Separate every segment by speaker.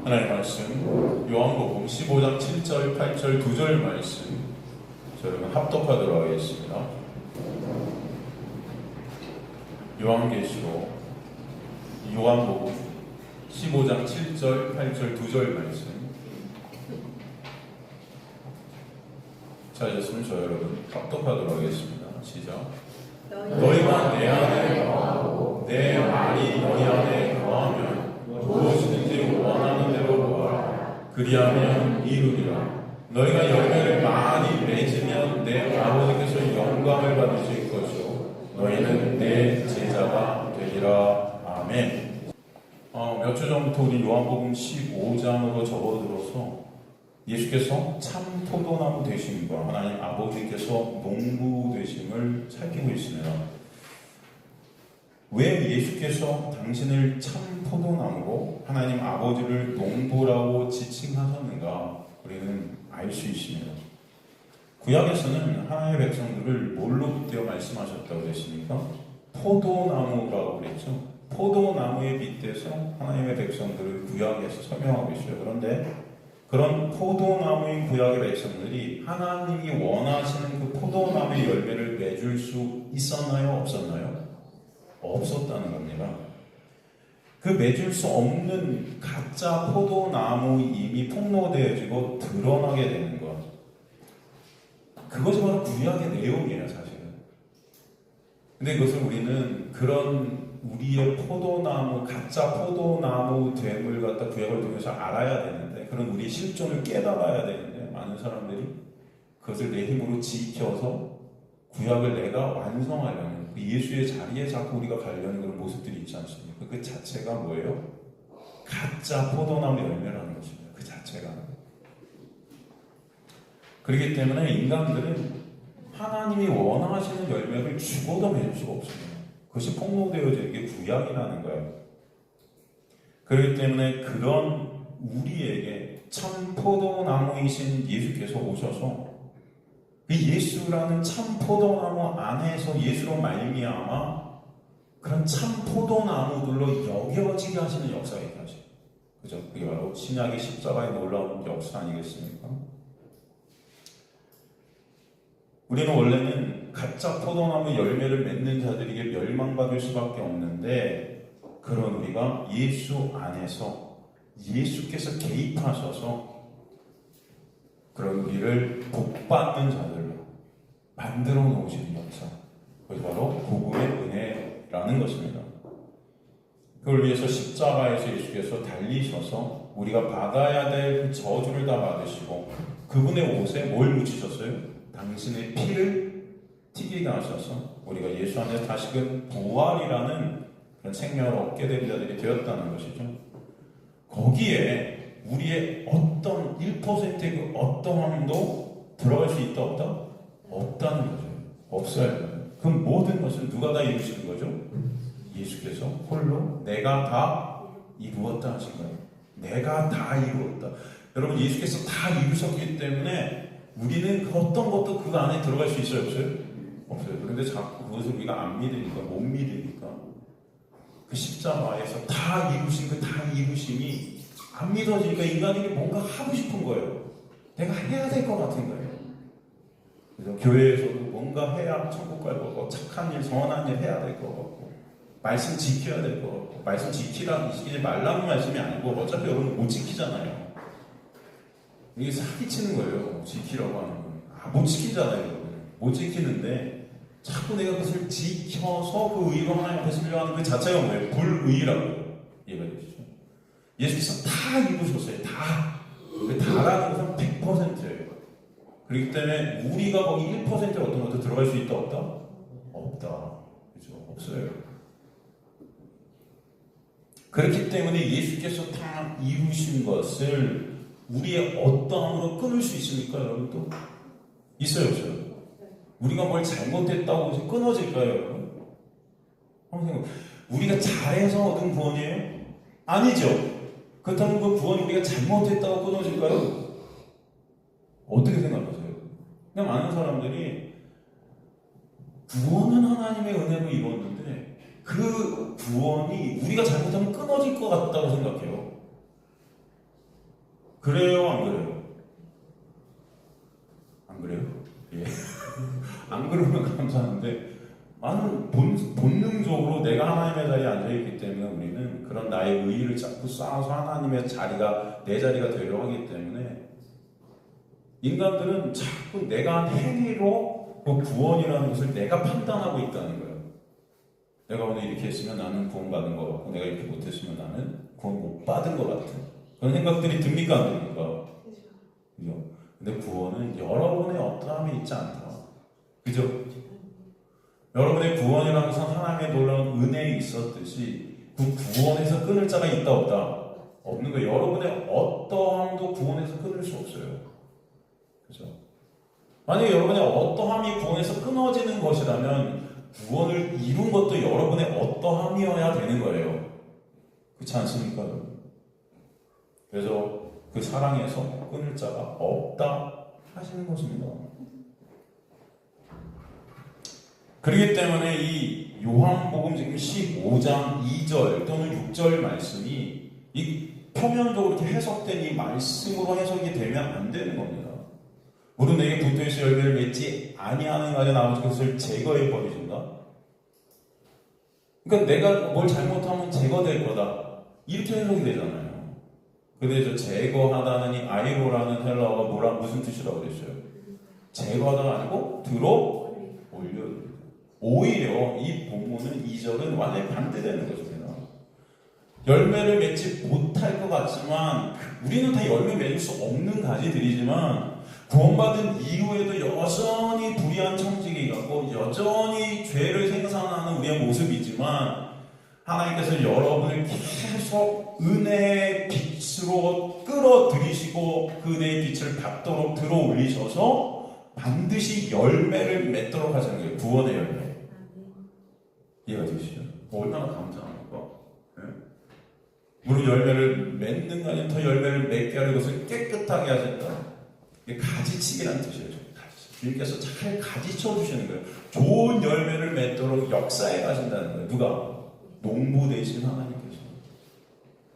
Speaker 1: 하나님의 말씀 요한복음 15장 7절, 8절, 2절 말씀 저희가 합독하도록 하겠습니다. 요한계시록 요한복음 15장 7절, 8절, 2절 말씀 찾으셨으면 저 여러분 합독하도록 하겠습니다. 시작. 너희가 내 안에 거하고 내 말이 너희 안에 거하면 무엇이든지 원하는 대로 구하라. 그리하면 이루리라. 너희가 열매를 많이 맺으면 내 아버지께서 영광을 받으실 것이요 너희는 내 제자가 되리라. 아멘. 몇 주 전부터 우리 요한복음 15장으로 접어들어서 예수께서 참 포도나무 되심과 하나님 아버지께서 농부 되심을 살피고 있습니다. 왜 예수께서 당신을 참 포도나무로 하나님 아버지를 농부라고 지칭하셨는가 우리는 알 수 있습니다. 구약에서는 하나님의 백성들을 뭘로 빗대어 말씀하셨다고 그랬습니까? 포도나무라고 그랬죠. 포도나무에 빗대서 하나님의 백성들을 구약에서 설명하고 있어요. 그런데 그런 포도나무인 구약의 백성들이 하나님이 원하시는 그 포도나무의 열매를 맺을 수 있었나요? 없었나요? 없었다는 겁니다. 그 맺을 수 없는 가짜 포도나무임이 폭로되어지고 드러나게 되는 것. 그것이 바로 구약의 내용이에요, 사실은. 근데 이것을 우리는 그런 우리의 포도나무, 가짜 포도나무 됨을 갖다 구약을 통해서 알아야 되는데, 그런 우리의 실존을 깨달아야 되는데, 많은 사람들이 그것을 내 힘으로 지켜서 구약을 내가 완성하려는 그 예수의 자리에 자꾸 우리가 가려는 그런 모습들이 있지 않습니까? 그 자체가 뭐예요? 가짜 포도나무 열매라는 것입니다. 그 자체가. 그렇기 때문에 인간들은 하나님이 원하시는 열매를 죽어도 맺을 수가 없습니다. 그것이 폭로되어지는 게 구약이라는 거예요. 그렇기 때문에 그런 우리에게 참 포도나무이신 예수께서 오셔서 그 예수라는 참 포도나무 안에서 예수로 말미암아 그런 참 포도나무들로 여겨지게 하시는 역사이다. 그죠? 그게 바로 신약의 십자가에 놀라운 역사 아니겠습니까? 우리는 원래는 가짜 포도나무 열매를 맺는 자들에게 멸망받을 수밖에 없는데 그런 우리가 예수 안에서 예수께서 개입하셔서 그런 우리를 복받는 자들로 만들어 놓으시는 역사. 그것이 바로 복음의 은혜라는 것입니다. 그걸 위해서 십자가에서 예수께서 달리셔서 우리가 받아야 될 그 저주를 다 받으시고 그분의 옷에 뭘 묻히셨어요? 당신의 피를 튀기게 하셔서 우리가 예수 안에 다시금 부활이라는 그런 생명을 얻게 된 자들이 되었다는 것이죠. 거기에 우리의 어떤 1%의 그 어떠함도 들어갈 수 있다 없다? 없다는 거죠. 없어요. 그 모든 것을 누가 다 이루시는 거죠? 예수께서 홀로 내가 다 이루었다 하신 거예요. 내가 다 이루었다. 여러분 예수께서 다 이루셨기 때문에 우리는 그 어떤 것도 그 안에 들어갈 수 있어요? 없어요? 없어요. 그런데 자꾸 그것을 우리가 안 믿으니까 못 믿으니까 그 십자가에서 다 이루신 그 다 이루심이 안 믿어지니까 인간에게 뭔가 하고 싶은 거예요. 내가 해야 될 것 같은 거예요. 그래서 교회에서도 뭔가 해야 천국 갈 것 같고 착한 일, 선한 일 해야 될 것 같고 말씀 지켜야 될 것 같고 말씀 지키지 말라는 말씀이 아니고 어차피 여러분 못 지키잖아요. 이게 사기치는 거예요. 지키라고 하는 건. 못 지키잖아요. 여러분. 못 지키는데 자꾸 내가 그것을 지켜서 그 의로 하나님 앞에 서려고 하는 그 자체가 뭐예요? 불의라고 이해가 되시죠? 예수께서 다 이루셨어요. 다. 다라는 것은 100%예요. 그렇기 때문에 우리가 거기 1%의 어떤 것도 들어갈 수 있다 없다? 없다. 그죠? 없어요. 그렇기 때문에 예수께서 다 이루신 것을 우리의 어떠함으로 끊을 수 있습니까? 여러분도? 있어요, 없어요? 우리가 뭘 잘못했다고 해서 끊어질까요, 여러분? 한번 생각해. 우리가 잘해서 얻은 구원이에요? 아니죠. 그렇다면 그 구원이 우리가 잘못했다고 끊어질까요? 어떻게 생각하세요? 그냥 많은 사람들이 구원은 하나님의 은혜로 이루었는데 그 구원이 우리가 잘못하면 끊어질 것 같다고 생각해요. 그래요, 안 그래요? 안 그래요? 예. 안 그러면 감사한데, 나는 본능적으로 내가 하나님의 자리에 앉아있기 때문에 우리는 그런 나의 의의를 자꾸 쌓아서 하나님의 자리가 내 자리가 되려 하기 때문에 인간들은 자꾸 내가 한 행위로 그 구원이라는 것을 내가 판단하고 있다는 거예요. 내가 오늘 이렇게 했으면 나는 구원받은 것 같고 내가 이렇게 못했으면 나는 구원 못 받은 것 같은 그런 생각들이 듭니까 안 듭니까? 그죠? 근데 구원은 여러분의 어떠함이 있지 않다. 그죠? 여러분의 구원이라는 것은 하나님의 놀라운 은혜에 있었듯이 그 구원에서 끊을 자가 있다 없다? 없는 거예요. 여러분의 어떠함도 구원에서 끊을 수 없어요. 그죠? 만약에 여러분의 어떠함이 구원에서 끊어지는 것이라면 구원을 이룬 것도 여러분의 어떠함이어야 되는 거예요. 그렇지 않습니까? 그래서 그 사랑에서 끊을 자가 없다 하시는 것입니다. 그렇기 때문에 이 요한복음 지금 15장 2절 또는 6절 말씀이 이 표면적으로 이렇게 해석된 이 말씀으로 해석이 되면 안 되는 겁니다. 물은 내게 붙어있어 열매를 맺지 아니하는 가지 나머지 것을 제거해 버리신다. 그러니까 내가 뭘 잘못하면 제거될 거다. 이렇게 해석이 되잖아요. 근데 저 제거하다는 이 아이로라는 헬라어가 무슨 뜻이라고 그랬어요? 제거하다가 아니고 들어 올려. 오히려 이 본문은 2절은 완전히 반대되는 것입니다. 열매를 맺지 못할 것 같지만 우리는 다 열매 맺을 수 없는 가지들이지만 구원받은 이후에도 여전히 불의한 청지기 같고 여전히 죄를 생산하는 우리의 모습이지만 하나님께서 여러분을 계속 은혜의 빛으로 끌어들이시고 그 은혜의 빛을 받도록 들어 올리셔서 반드시 열매를 맺도록 하시는 거예요. 구원의 열매. 이해가 되시죠? 얼마나 감사합니까? 네? 물론 열매를 맺는가 아니면 더 열매를 맺게 하는 것을 깨끗하게 하신다. 이게 가지치기라는 뜻이에요. 주님께서 잘 가지쳐 주시는 거예요. 좋은 열매를 맺도록 역사에 가신다는 거예요. 누가? 농부 되신 하나님께서.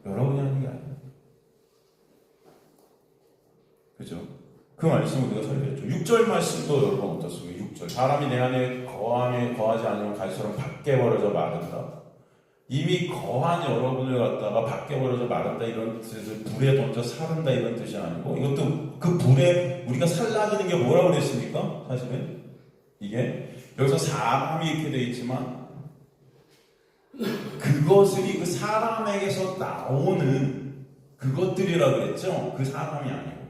Speaker 1: 여러분이 하는 게 아니에요. 그죠? 그 말씀을 우리가 설교했죠. 6절 말씀도 여러분 어떻습니까? 6절. 사람이 내 안에 거하지 않으면 가시처럼 밖에 벌어져 마른다. 이미 거한 여러분을 갖다가 밖에 벌어져 마른다 이런 뜻을 불에 던져 사른다 이런 뜻이 아니고 이것도 그 불에 우리가 살라지는 게 뭐라고 그랬습니까? 사실은 이게 여기서 사람이 이렇게 되어 있지만 그것들이 그 사람에게서 나오는 그것들이라 그랬죠? 그 사람이 아니고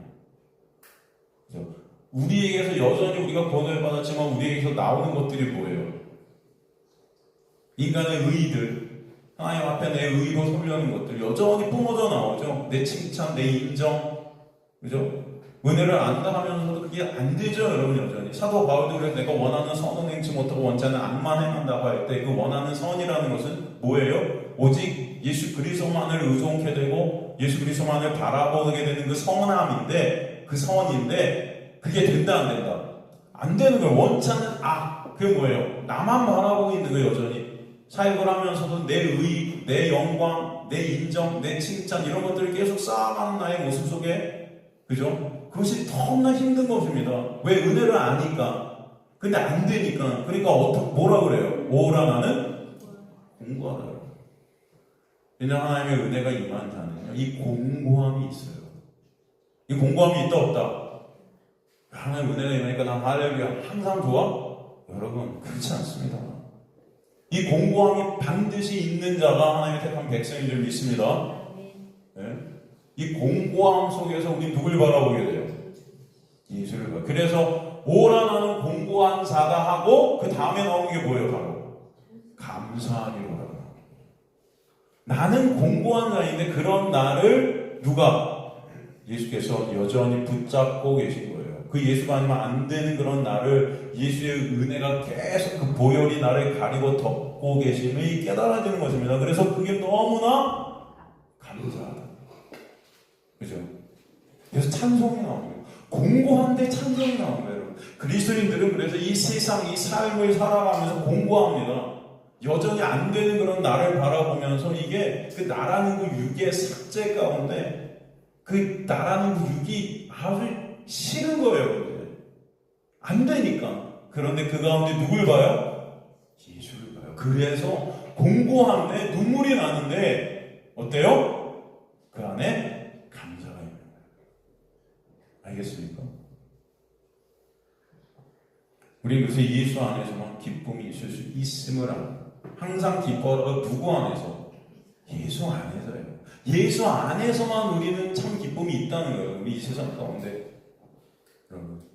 Speaker 1: 우리에게서 여전히 우리가 구원을 받았지만 우리에게서 나오는 것들이 뭐예요? 인간의 의의들 하나님 앞에 내 의의로 서려는 것들 여전히 뿜어져 나오죠. 내 칭찬, 내 인정, 그죠? 은혜를 안다 하면서도 그게 안 되죠, 여러분 여전히. 사도 바울도 그래서 내가 원하는 선은 행치 못하고 원치 않는 악만 행한다고 할 때 그 원하는 선이라는 것은 뭐예요? 오직 예수 그리스도만을 의존케 되고 예수 그리스도만을 바라보게 되는 그 선함인데 그 선인데 그게 된다 안 된다? 안 되는 거예요. 원치 않는 악. 그게 뭐예요? 나만 바라보고 있는 거예요, 여전히. 사역을 하면서도 내 의, 내 영광, 내 인정, 내 칭찬 이런 것들을 계속 쌓아가는 나의 모습 속에 그죠? 그것이 너무나 힘든 것입니다. 왜? 은혜를 아니까. 근데 안 되니까. 그러니까 뭐라 그래요? 오라 나는 공고하다. 왜냐하면 하나님의 은혜가 임한다는 이 공고함이 있어요. 이 공고함이 있다 없다? 하나님의 은혜가 임하니까 난 할렐루야 항상 좋아? 여러분 그렇지 않습니다. 이 공고함이 반드시 있는 자가 하나님의 택한 백성인 줄 믿습니다. 네? 이 공고함 속에서 우리 누굴 바라보게 돼요? 예수를 바라보게. 그래서 오라 나는 공고한 자다 하고 그 다음에 나오는 게 뭐예요? 바로 감사하리로라. 나는 공고한 자인데 그런 나를 누가? 예수께서 여전히 붙잡고 계신 거예요. 그 예수가 아니면 안 되는 그런 나를 예수의 은혜가 계속 그 보혈이 나를 가리고 덮고 계심이 깨달아지는 것입니다. 그래서 그게 너무나 감사하다. 그죠? 그래서 찬송이 나옵니다. 공고한데 찬송이 나옵니다. 여러분. 그리스도인들은 그래서 이 세상, 이 삶을 살아가면서 공고합니다. 여전히 안 되는 그런 나를 바라보면서 이게 그 나라는 그 육의 삭제 가운데 그 나라는 육이 아주 싫은 거예요. 안 되니까. 그런데 그 가운데 누굴 봐요? 예수를 봐요. 그래서 공고한데 눈물이 나는데 어때요? 그 안에 감사가 있는 거예요. 알겠습니까? 우리 그래서 예수 안에서만 기쁨이 있을 수 있음을 압니다. 항상 기뻐하고 누구 안에서? 예수 안에서예요. 예수 안에서만 우리는 참 기쁨이 있다는 거예요. 우리 이 세상 가운데.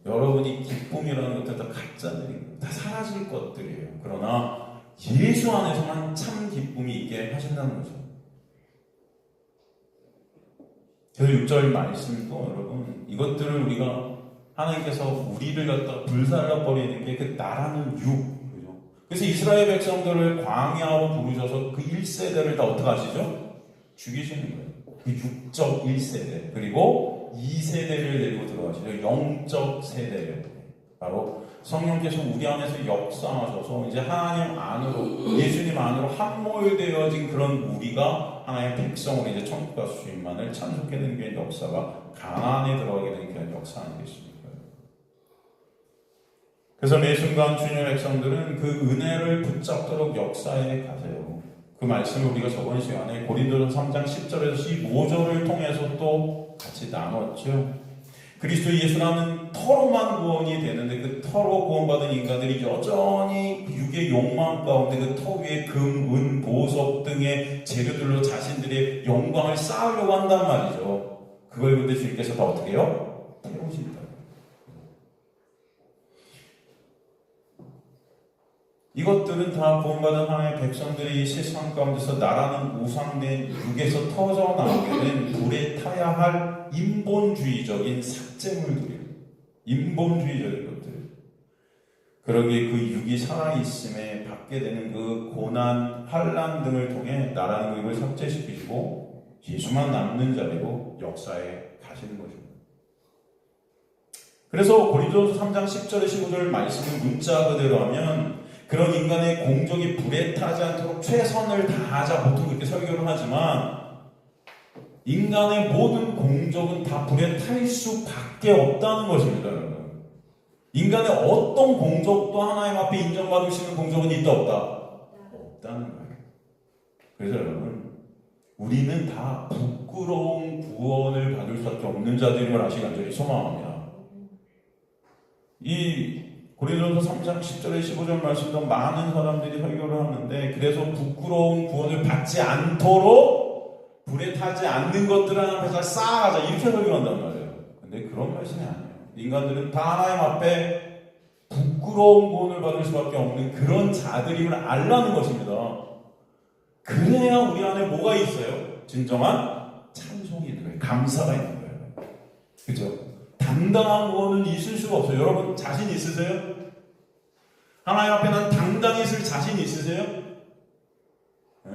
Speaker 1: 여러분이 기쁨이라는 것들 다 가짜들이고 다 사라질 것들이에요. 그러나 예수 안에서만 참 기쁨이 있게 하신다는 거죠. 그래서 6절 말씀도 여러분 이것들을 우리가 하나님께서 우리를 갖다 불살라버리는 게 그 나라는 육. 그죠? 그래서 이스라엘 백성들을 광야로 부르셔서 그 1세대를 다 어떻게 하시죠? 죽이시는 거예요. 그 육적 1세대. 그리고 2세대를 데리고 들어가시죠. 영적 세대예요. 바로 성령께서 우리 안에서 역사하셔서 이제 하나님 안으로, 예수님 안으로 함몰되어진 그런 우리가 하나님의 백성으로 이제 천국 가수님만을 참석하게 되는 게 역사가 가나안에 들어가게 되는 게 역사 아니겠습니까? 그래서 매 순간 주님의 백성들은 그 은혜를 붙잡도록 역사에 가세요. 그 말씀을 우리가 저번 시간에 고린도서 3장 10절에서 15절을 통해서 또 같이 나눴죠. 그리스도 예수라는 터로만 구원이 되는데 그 터로 구원받은 인간들이 여전히 육의 욕망 가운데 그 터 위에 금, 은, 보석 등의 재료들로 자신들의 영광을 쌓으려고 한단 말이죠. 그걸 근데 주님께서 다 어떻게 해요? 태우신다. 이것들은 다 구원받은 하나님의 백성들이 세상 가운데서 나라는 우상된 육에서 터져 나오게 된 불에 타야 할 인본주의적인 삭제물들이에요. 인본주의적인 것들. 그러기에 그 육이 살아있음에 받게 되는 그 고난, 환난 등을 통해 나라는 육을 삭제시키시고 예수만 남는 자리로 역사에 가시는 것입니다. 그래서 고린도서 3장 10절에 15절 말씀을 문자 그대로 하면 그런 인간의 공적이 불에 타지 않도록 최선을 다하자 보통 그렇게 설교를 하지만 인간의 모든 공적은 다 불에 탈 수밖에 없다는 것입니다. 여러분. 인간의 어떤 공적도 하나님 앞에 인정받을 수 있는 공적은 있다 없다? 없다는 거예요. 그래서 여러분 우리는 다 부끄러운 구원을 받을 수밖에 없는 자들임을 아시기 간절히 소망합니다. 이 고린도서 3장 10절에 15절 말씀도 많은 사람들이 설교를 하는데 그래서 부끄러운 구원을 받지 않도록 불에 타지 않는 것들 앞에서 쌓아가자 이렇게 설교한단 말이에요. 근데 그런 말씀이 아니에요. 인간들은 다 하나님 앞에 부끄러운 구원을 받을 수밖에 없는 그런 자들임을 알라는 것입니다. 그래야 우리 안에 뭐가 있어요? 진정한 찬송이 있는 거예요. 감사가 있는 거예요. 그죠? 당당한 구원은 있을 수가 없어요. 여러분 자신 있으세요? 하나님 앞에 난 당당히 있을 자신 있으세요? 네?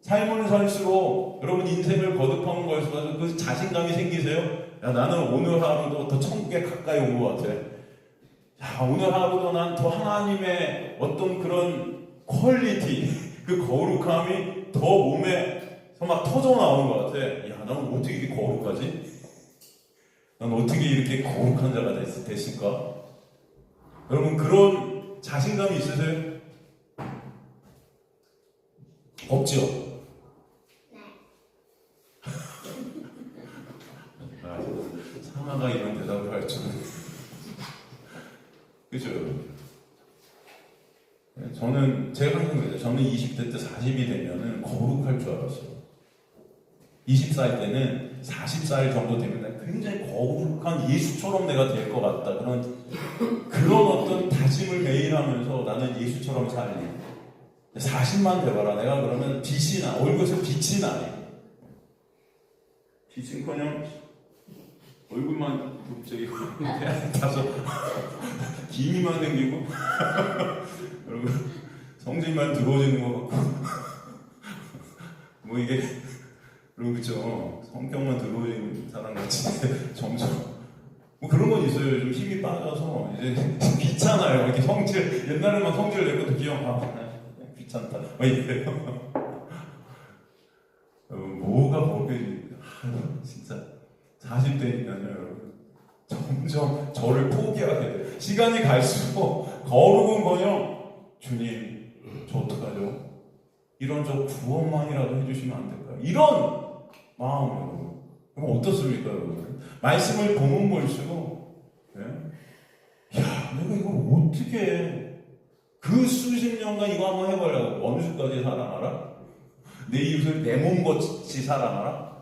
Speaker 1: 삶을 살수록 여러분 인생을 거듭하는 것에 있어서 그 자신감이 생기세요? 야, 나는 오늘 하루도 더 천국에 가까이 온 것 같아. 야, 오늘 하루도 난 더 하나님의 어떤 그런 퀄리티, 그 거룩함이 더 몸에서 막 터져 나오는 것 같아. 야, 나는 어떻게 이렇게 거룩하지? 난 어떻게 이렇게 거룩한 자가 됐을까? 여러분 그런 자신감이 있으세요? 없죠? 네. 상아가 이런 대답을 할 줄은. 그죠? 제가 항상 그래요. 저는 20대 때 40이 되면은 거룩할 줄 알았어요. 20살 때는 40살 정도 되면 굉장히 거룩한 예수처럼 내가 될 것 같다. 그런 어떤 다짐을 매일 하면서 나는 예수처럼 살리. 40만 돼봐라. 내가 그러면 빛이 나. 얼굴에서 빛이 나네. 빛은커녕 얼굴만 저기 타서 기미만 생기고 그리고 성질만 들어오지는 것 같고 뭐 이게 그리고 그쵸 성격만 들어오는 사람 같이 점점 뭐 그런 건 있어요. 좀 힘이 빠져서 이제 귀찮아요. 이렇게 성질 옛날에 막 성질 내고도 귀찮다 막 이래요. 뭐가 거기 진짜 40대니까요, 여러분. 점점 저를 포기하게 돼요. 시간이 갈수록 거룩은거요, 주님, 저 어떡하죠? 이런 저 구원만이라도 해주시면 안 될까요? 이런 마음으로. 그럼 어떻습니까, 여러분? 말씀을 보면 볼수록, 예? 야, 내가 이걸 어떻게 해? 그 수십 년간 이거 한번 해보려고. 원수까지 사랑하라? 내 이웃을 내 몸같이 사랑하라?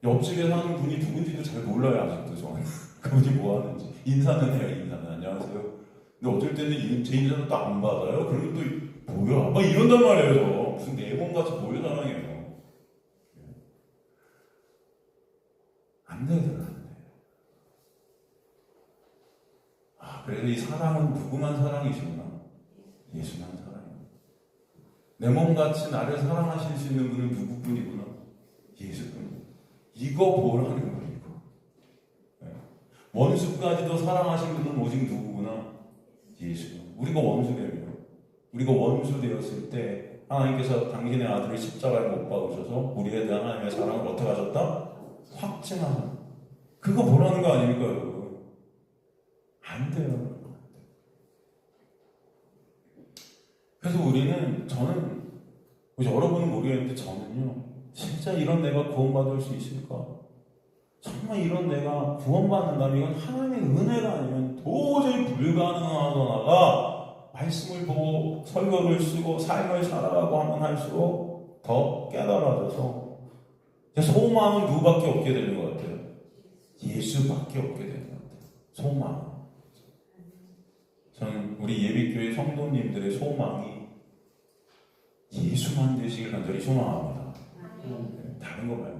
Speaker 1: 옆집에 사는 분이 누군지도 잘 몰라요, 아직도 저는. 그분이 뭐 하는지. 인사는 해요, 인사는. 안녕하세요. 근데 어쩔 때는 제 인사는 또 안 받아요? 그러면 또, 뭐야? 막 이런단 말이에요, 저. 무슨 내 몸같이 보여 사랑해요. 안 되더라, 안 돼. 아, 그래서 이 사랑은 누구만 사랑이시구나. 예수만 사랑이구나. 내 몸같이 나를 사랑하실 수 있는 분은 누구뿐이구나. 예수뿐. 이거 보라는 거예요, 이거. 네. 원수까지도 사랑하신 분은 오직 누구구나. 예수. 우리가 원수되면, 우리가 원수 되었을 때 하나님께서 당신의 아들을 십자가에 못 박으셔서 우리에 대한 하나님의 사랑을 어떻게 하셨다? 확증하는. 그거 보라는 거 아닙니까, 여러분? 안 돼요. 그래서 저는, 여러분은 모르겠는데 저는요, 진짜 이런 내가 구원받을 수 있을까? 정말 이런 내가 구원받는다면 이건 하나님의 은혜가 아니면 도저히 불가능하더나가 말씀을 보고 설교를 쓰고 삶을 살아가고 하면 할수록 더 깨달아져서 소망은 누구밖에 없게 되는 것 같아요? 예수밖에 없게 되는 것 같아요. 소망. 저는 우리 예비교회 성도님들의 소망이 예수만 되시길 간절히 소망합니다. 다른 거 말고.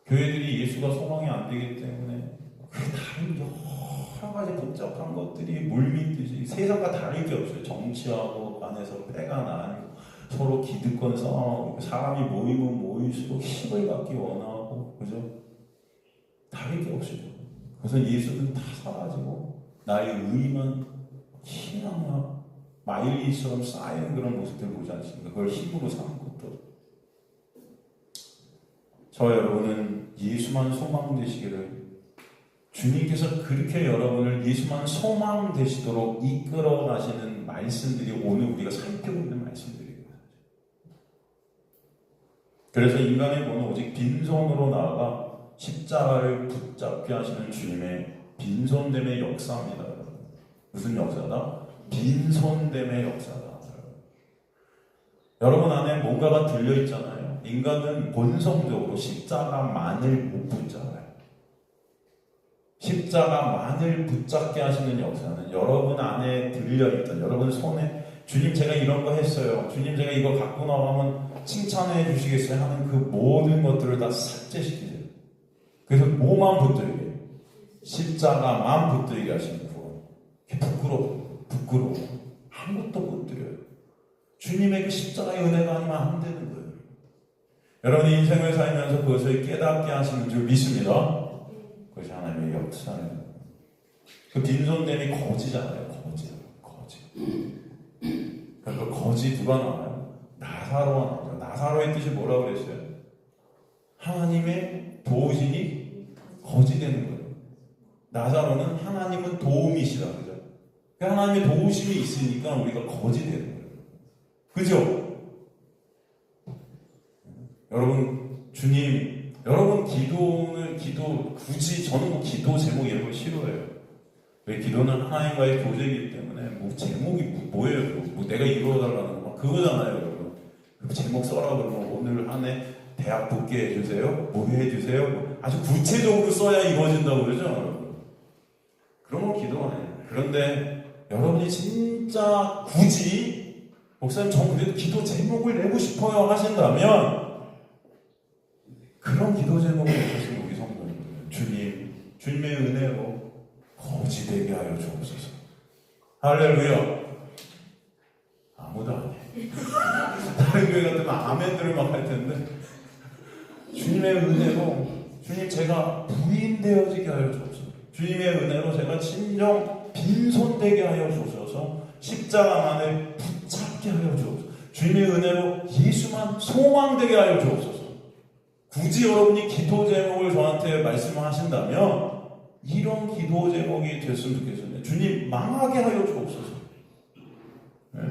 Speaker 1: 교회들이 예수가 소망이 안 되기 때문에 그 다른 여러 가지 복잡한 것들이 물밀듯이 세상과 다를 게 없어요. 정치하고 안에서 패가 나고 서로 기득권 싸움하고 사람이 모이면 모일수록 힘을 갖기 원하고, 그죠? 다를 게 없어요. 그래서 예수는 다 사라지고 나의 의만 희망과 마일리처럼 쌓이는 그런 모습들을 보지 않습니까? 그걸 힘으로 삼는 것도. 저 여러분은 예수만 소망 되시기를, 주님께서 그렇게 여러분을 예수만 소망 되시도록 이끌어 가시는 말씀들이 오늘 우리가 살피고 있는 말씀들이에요. 그래서 인간의 몸은 오직 빈손으로 나아가 십자가를 붙잡게 하시는 주님의 빈손됨의 역사입니다. 무슨 역사다? 빈손됨의 역사다. 여러분 안에 뭔가가 들려있잖아요. 인간은 본성적으로 십자가만을 못 붙잡아요. 십자가만을 붙잡게 하시는 역사는 여러분 안에 들려있던, 여러분 손에 주님 제가 이런 거 했어요, 주님 제가 이거 갖고 나가면 칭찬해 주시겠어요 하는 그 모든 것들을 다 삭제시키세요. 그래서 뭐만 붙들게? 십자가만 붙들게 하시는 구원. 부끄러워. 아무것도 못 드려요. 주님의 그 십자가의 은혜가 아니면 안 되는 거예요. 여러분이 인생을 살면서 그것을 깨닫게 하시는 줄 믿습니다. 그것이 하나님의 역사예요. 그 빈손됨이 거지잖아요. 거지. 그러니까 거지 누가 나와요? 나사로가 나와요. 나사로의 뜻이 뭐라고 그랬어요? 하나님의 도우심이 거지 되는 거예요. 나사로는 하나님은 도움이시다. 그죠? 하나님의 도우심이 있으니까 우리가 거지 되는 거예요. 그죠? 여러분, 여러분 굳이 저는 뭐 기도 제목 이런 걸 싫어해요. 왜? 기도는 하나님과의 교제이기 때문에 뭐 제목이 뭐예요? 뭐 내가 이루어달라는 거 그거잖아요, 여러분. 제목 써라 그러면 오늘 한 해 대학 붙게 해주세요. 뭐 해주세요. 아주 구체적으로 써야 이루어진다고 그러죠, 여러분. 그런 건 기도가 아니에요. 그런데 여러분이 진짜 굳이 목사님 전 그래도 기도 제목을 내고 싶어요 하신다면 그런 기도 제목을 내셨으면 우리 성도님들 주님의 은혜로 거지 되게 하여 주옵소서. 할렐루야. 아무도 안 해. 다른 교회 같으면 아멘들을 막 할 텐데 주님의 은혜로 주님 제가 부인 되어지게 하여 주옵소서. 주님의 은혜로 제가 진정 빈손 되게 하여 주옵소서. 십자가만을 붙잡게 하여 주옵소서. 주님의 은혜로 예수만 소망되게 하여 주옵소서. 굳이 여러분이 기도 제목을 저한테 말씀하신다면 이런 기도 제목이 됐으면 좋겠어요. 주님, 망하게 하여 주옵소서. 네?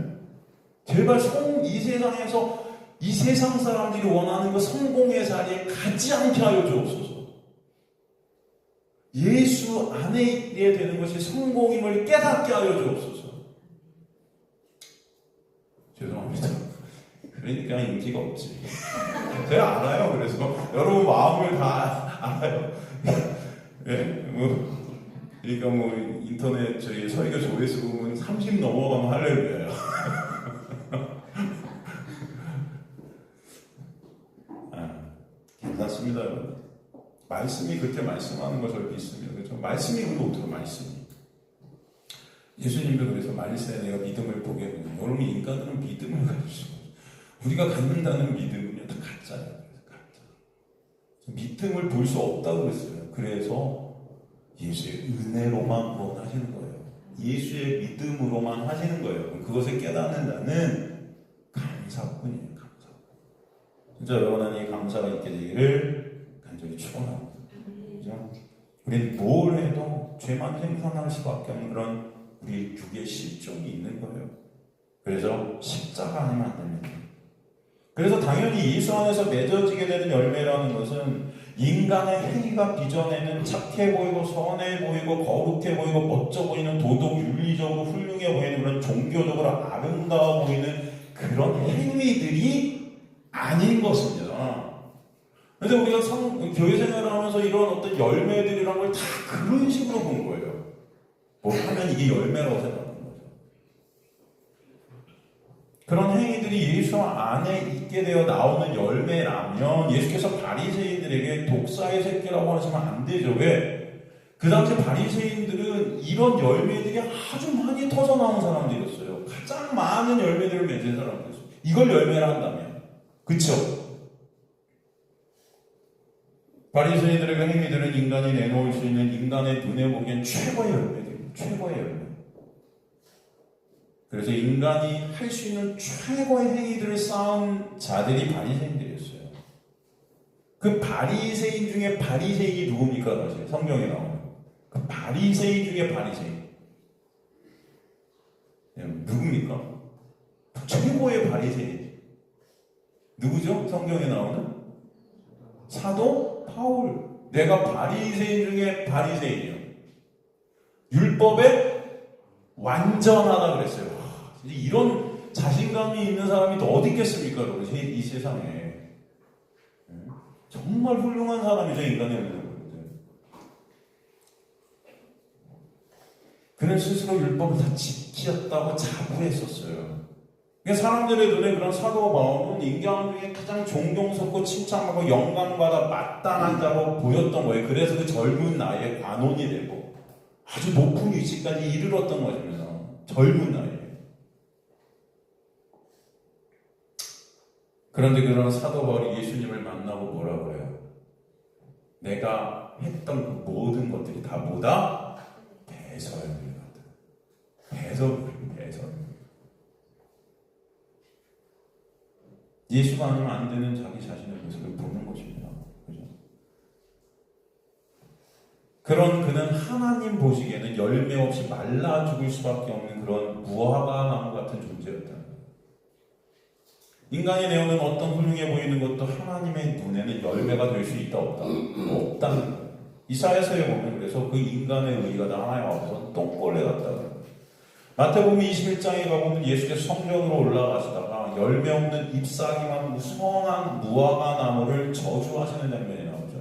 Speaker 1: 제발 이 세상에서 이 세상 사람들이 원하는 그 성공의 자리에 가지 않게 하여 주옵소서. 예수 안에 있게 되는 것이 성공임을 깨닫게 하여 주옵소서. 죄송합니다. 그러니까 인기가 없지. 제가 알아요. 그래서 여러분 마음을 다 알아요. 예, 그러니까 인터넷 저희 설교 조회수 보면 30 넘어가면 할렐루야요. 괜찮습니다, 여러분. 말씀이 그렇게 말씀하는 것을 믿습니다. 그렇죠? 말씀이 그렇게 말씀이. 예수님도 그래서 말씀에 내가 믿음을 보게 하면 여러분 인간들은 믿음을 가지고 우리가 갖는다는 믿음은요 다 가짜예요. 가짜. 믿음을 볼 수 없다고 그랬어요. 그래서 예수의 은혜로만 구원하시는 거예요. 예수의 믿음으로만 하시는 거예요. 그것을 깨닫는 나는 감사뿐이에요. 감사. 진짜 여러분 안에 감사가 있게 되기를 간절히 축원합니다. 그죠? 우리는 뭘 해도 죄만 생산할 수밖에 없는 그런 우리 육의 실종이 있는 거예요. 그래서 십자가 아니면 안 됩니다. 그래서 당연히 예수 안에서 맺어지게 되는 열매라는 것은 인간의 행위가 빚어내는 착해 보이고 선해 보이고 거룩해 보이고 멋져 보이는 도덕 윤리적으로 훌륭해 보이는 그런 종교적으로 아름다워 보이는 그런 행위들이 아닌 것입니다. 그래서 우리가 교회 생활을 하면서 이런 어떤 열매들이란 걸 다 그런 식으로 본 거예요. 뭐 하면 이게 열매라고 생각하는 거죠. 그런 행위들이 예수 안에 있게 되어 나오는 열매라면 예수께서 바리새인들에게 독사의 새끼라고 하시면 안 되죠. 왜? 그 당시 바리새인들은 이런 열매들이 아주 많이 터져 나온 사람들이었어요. 가장 많은 열매들을 맺은 사람들이었어요. 이걸 열매라 한다면. 그쵸? 바리새인들의 그 행위들은 인간이 내놓을 수 있는 인간의 눈에 보기엔 최고의 열매들입니다. 최고의 열매. 그래서 인간이 할 수 있는 최고의 행위들을 쌓은 자들이 바리새인들이었어요. 그 바리새인 중에 바리새인이 누굽니까? 사실 성경에 나오는 그 바리새인 중에 바리새인 누굽니까? 최고의 바리새인 누구죠? 성경에 나오는 사도 바울. 내가 바리새인 중에 바리새인이요. 율법에 완전하다 그랬어요. 이런 자신감이 있는 사람이 더 어디 있겠습니까? 이 세상에. 정말 훌륭한 사람이죠. 인간의 은혜는. 그는 스스로 율법을 다 지켰다고 자부했었어요. 그러니까 사람들의 눈에 그런 사도 바울은 인간 중에 가장 존경스럽고 칭찬하고 영광받아 마땅한 자로 보였던 거예요. 그래서 그 젊은 나이에 관원이 되고 아주 높은 위치까지 이르렀던 것입니다. 젊은 나이에. 그런데 그런 사도 바울이 예수님을 만나고 뭐라고 해요? 내가 했던 그 모든 것들이 다 뭐다? 배설물이다. 배설물. 예수가 아니면 안 되는 자기 자신의 모습을 보는 것입니다. 그죠? 그런 그는 하나님 보시기에는 열매 없이 말라 죽을 수밖에 없는 그런 무화과 나무 같은 존재였다. 인간이 내어놓은 어떤 훌륭해 보이는 것도 하나님의 눈에는 열매가 될 수 있다 없다? 없다는 거예요. 이사야서에 보면 그래서 그 인간의 의가 다 하나님 앞에서 똥벌레 같다. 마태복음 21장에 가보면 예수께서 성전으로 올라가시다가 열매 없는 잎사귀만 무성한 무화과 나무를 저주하시는 장면이 나오죠.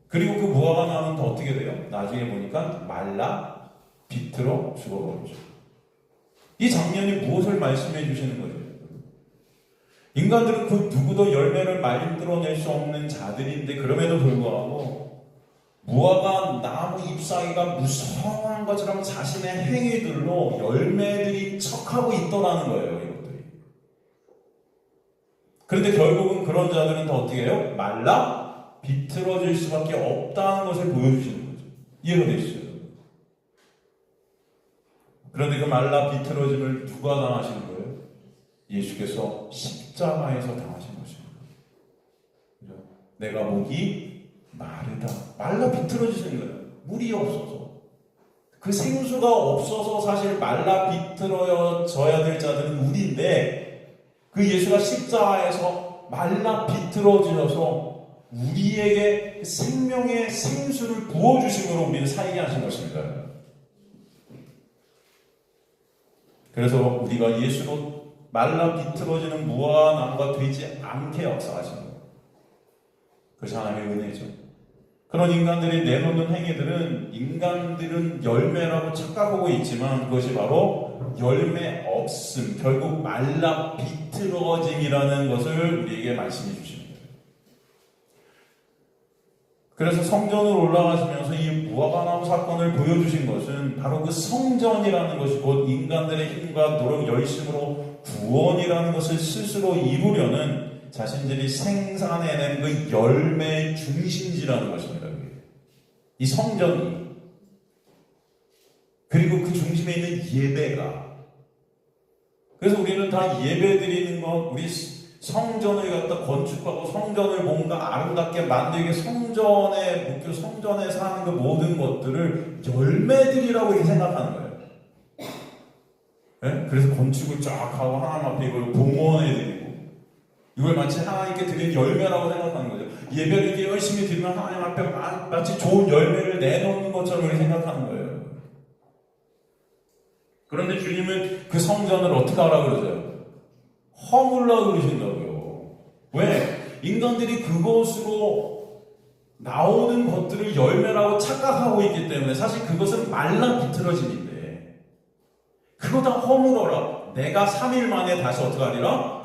Speaker 1: 그리고 그 무화과 나무는 더 어떻게 돼요? 나중에 보니까 말라 비틀어 죽어버리죠. 이 장면이 무엇을 말씀해 주시는 거죠? 인간들은 그 누구도 열매를 만들어낼 수 없는 자들인데 그럼에도 불구하고 무화과 나무 잎사귀가 무성한 것처럼 자신의 행위들로 열매들이 척하고 있더라는 거예요. 이것들이. 그런데 결국은 그런 자들은 더 어떻게 해요? 말라 비틀어질 수밖에 없다는 것을 보여주시는 거죠. 이해가 되시죠? 그런데 그 말라 비틀어짐을 누가 당하시는 거예요? 예수께서 십자가에서 당하신 것입니다. 내가 목이 마르 말라 비틀어지는 거예요. 물이 없어서. 그 생수가 없어서 사실 말라 비틀어져야 될 자들은 우리인데 그 예수가 십자가에서 말라 비틀어져서 우리에게 생명의 생수를 부어주심으로 우리를 살게 하신 것입니다. 그래서 우리가 예수로 말라 비틀어지는 무화과 나무가 되지 않게 역사하신 거예요. 그것이 하나님의 은혜죠. 그런 인간들이 내놓는 행위들은 인간들은 열매라고 착각하고 있지만 그것이 바로 열매 없음, 결국 말라 비틀어짐이라는 것을 우리에게 말씀해 주십니다. 그래서 성전으로 올라가시면서 이 무화과나무 사건을 보여주신 것은 바로 그 성전이라는 것이 곧 인간들의 힘과 노력, 열심으로 구원이라는 것을 스스로 이루려는 자신들이 생산해낸 그 열매의 중심지라는 것입니다. 이 성전이. 그리고 그 중심에 있는 예배가. 그래서 우리는 다 예배 드리는 것, 우리 성전을 갖다 건축하고 성전을 뭔가 아름답게 만들게 성전에 묵혀 성전에 사는 그 모든 것들을 열매들이라고 이렇게 생각하는 거예요. 네? 그래서 건축을 쫙 하고 하나님 앞에 이걸 봉헌해 드리고 이걸 마치 하나님께 드린 열매라고 생각하는 거죠. 예배를 이렇게 열심히 드리면 하나님 앞에 마치 좋은 열매를 내놓는 것처럼 이렇게 생각하는 거예요. 그런데 주님은 그 성전을 어떻게 하라고 그러세요? 허물라 그러신다고요. 왜? 인간들이 그것으로 나오는 것들을 열매라고 착각하고 있기 때문에 사실 그것은 말라 비틀어짐인데 그거 다 허물어라. 내가 3일 만에 다시 어떻게 하리라?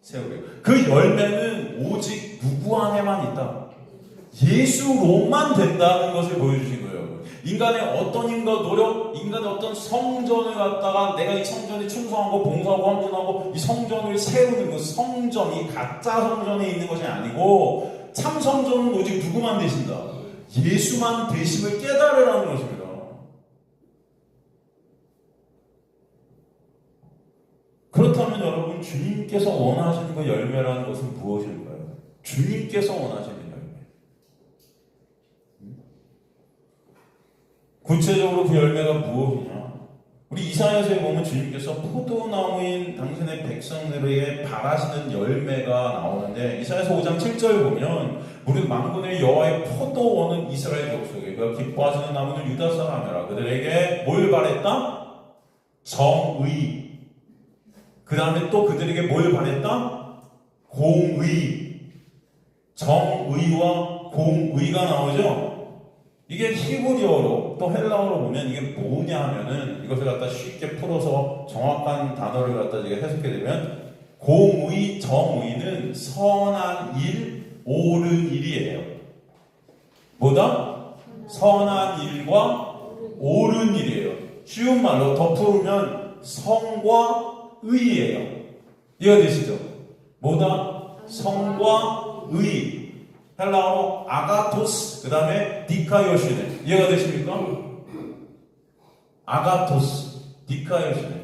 Speaker 1: 세우리라. 그 열매는 오직 누구 안에만 있다. 예수로만 된다는 것을 보여주신 거예요. 인간의 어떤 힘과 노력, 인간의 어떤 성전을 갖다가 내가 이 성전에 충성하고 봉사하고 헌신하고 이 성전을 세우는 그 성전이 가짜 성전에 있는 것이 아니고 참 성전은 오직 누구만 되신다. 예수만 되심을 깨달으라는 것입니다. 그렇다면 여러분 주님께서 원하시는 그 열매라는 것은 무엇일까요? 주님께서 원하시는 열매. 구체적으로 그 열매가 무엇이냐? 우리 이사야서에 보면 주님께서 포도나무인 당신의 백성들에게 바라시는 열매가 나오는데 이사야서 5장 7절 보면 우리 만군의 여호와의 포도원은 이스라엘 족속에 그 기뻐하시는 나무는 유다 사람이라 그들에게 뭘 바랬다? 정의. 그 다음에 또 그들에게 뭘 바랬다? 공의. 정의와 공의가 나오죠? 이게 히브리어로 또 헬라어로 보면 이게 뭐냐 하면은 이것을 갖다 쉽게 풀어서 정확한 단어를 갖다 해석해 드리면 공의, 정의는 선한 일, 옳은 일이에요. 뭐다? 선한 일과 옳은 일이에요. 쉬운 말로 더 풀면 성과 의예요. 이해가 되시죠? 뭐다? 성과 의. 헬라어로 아가토스, 그 다음에 디카요시네. 이해가 되십니까? 아가토스, 디카요시네.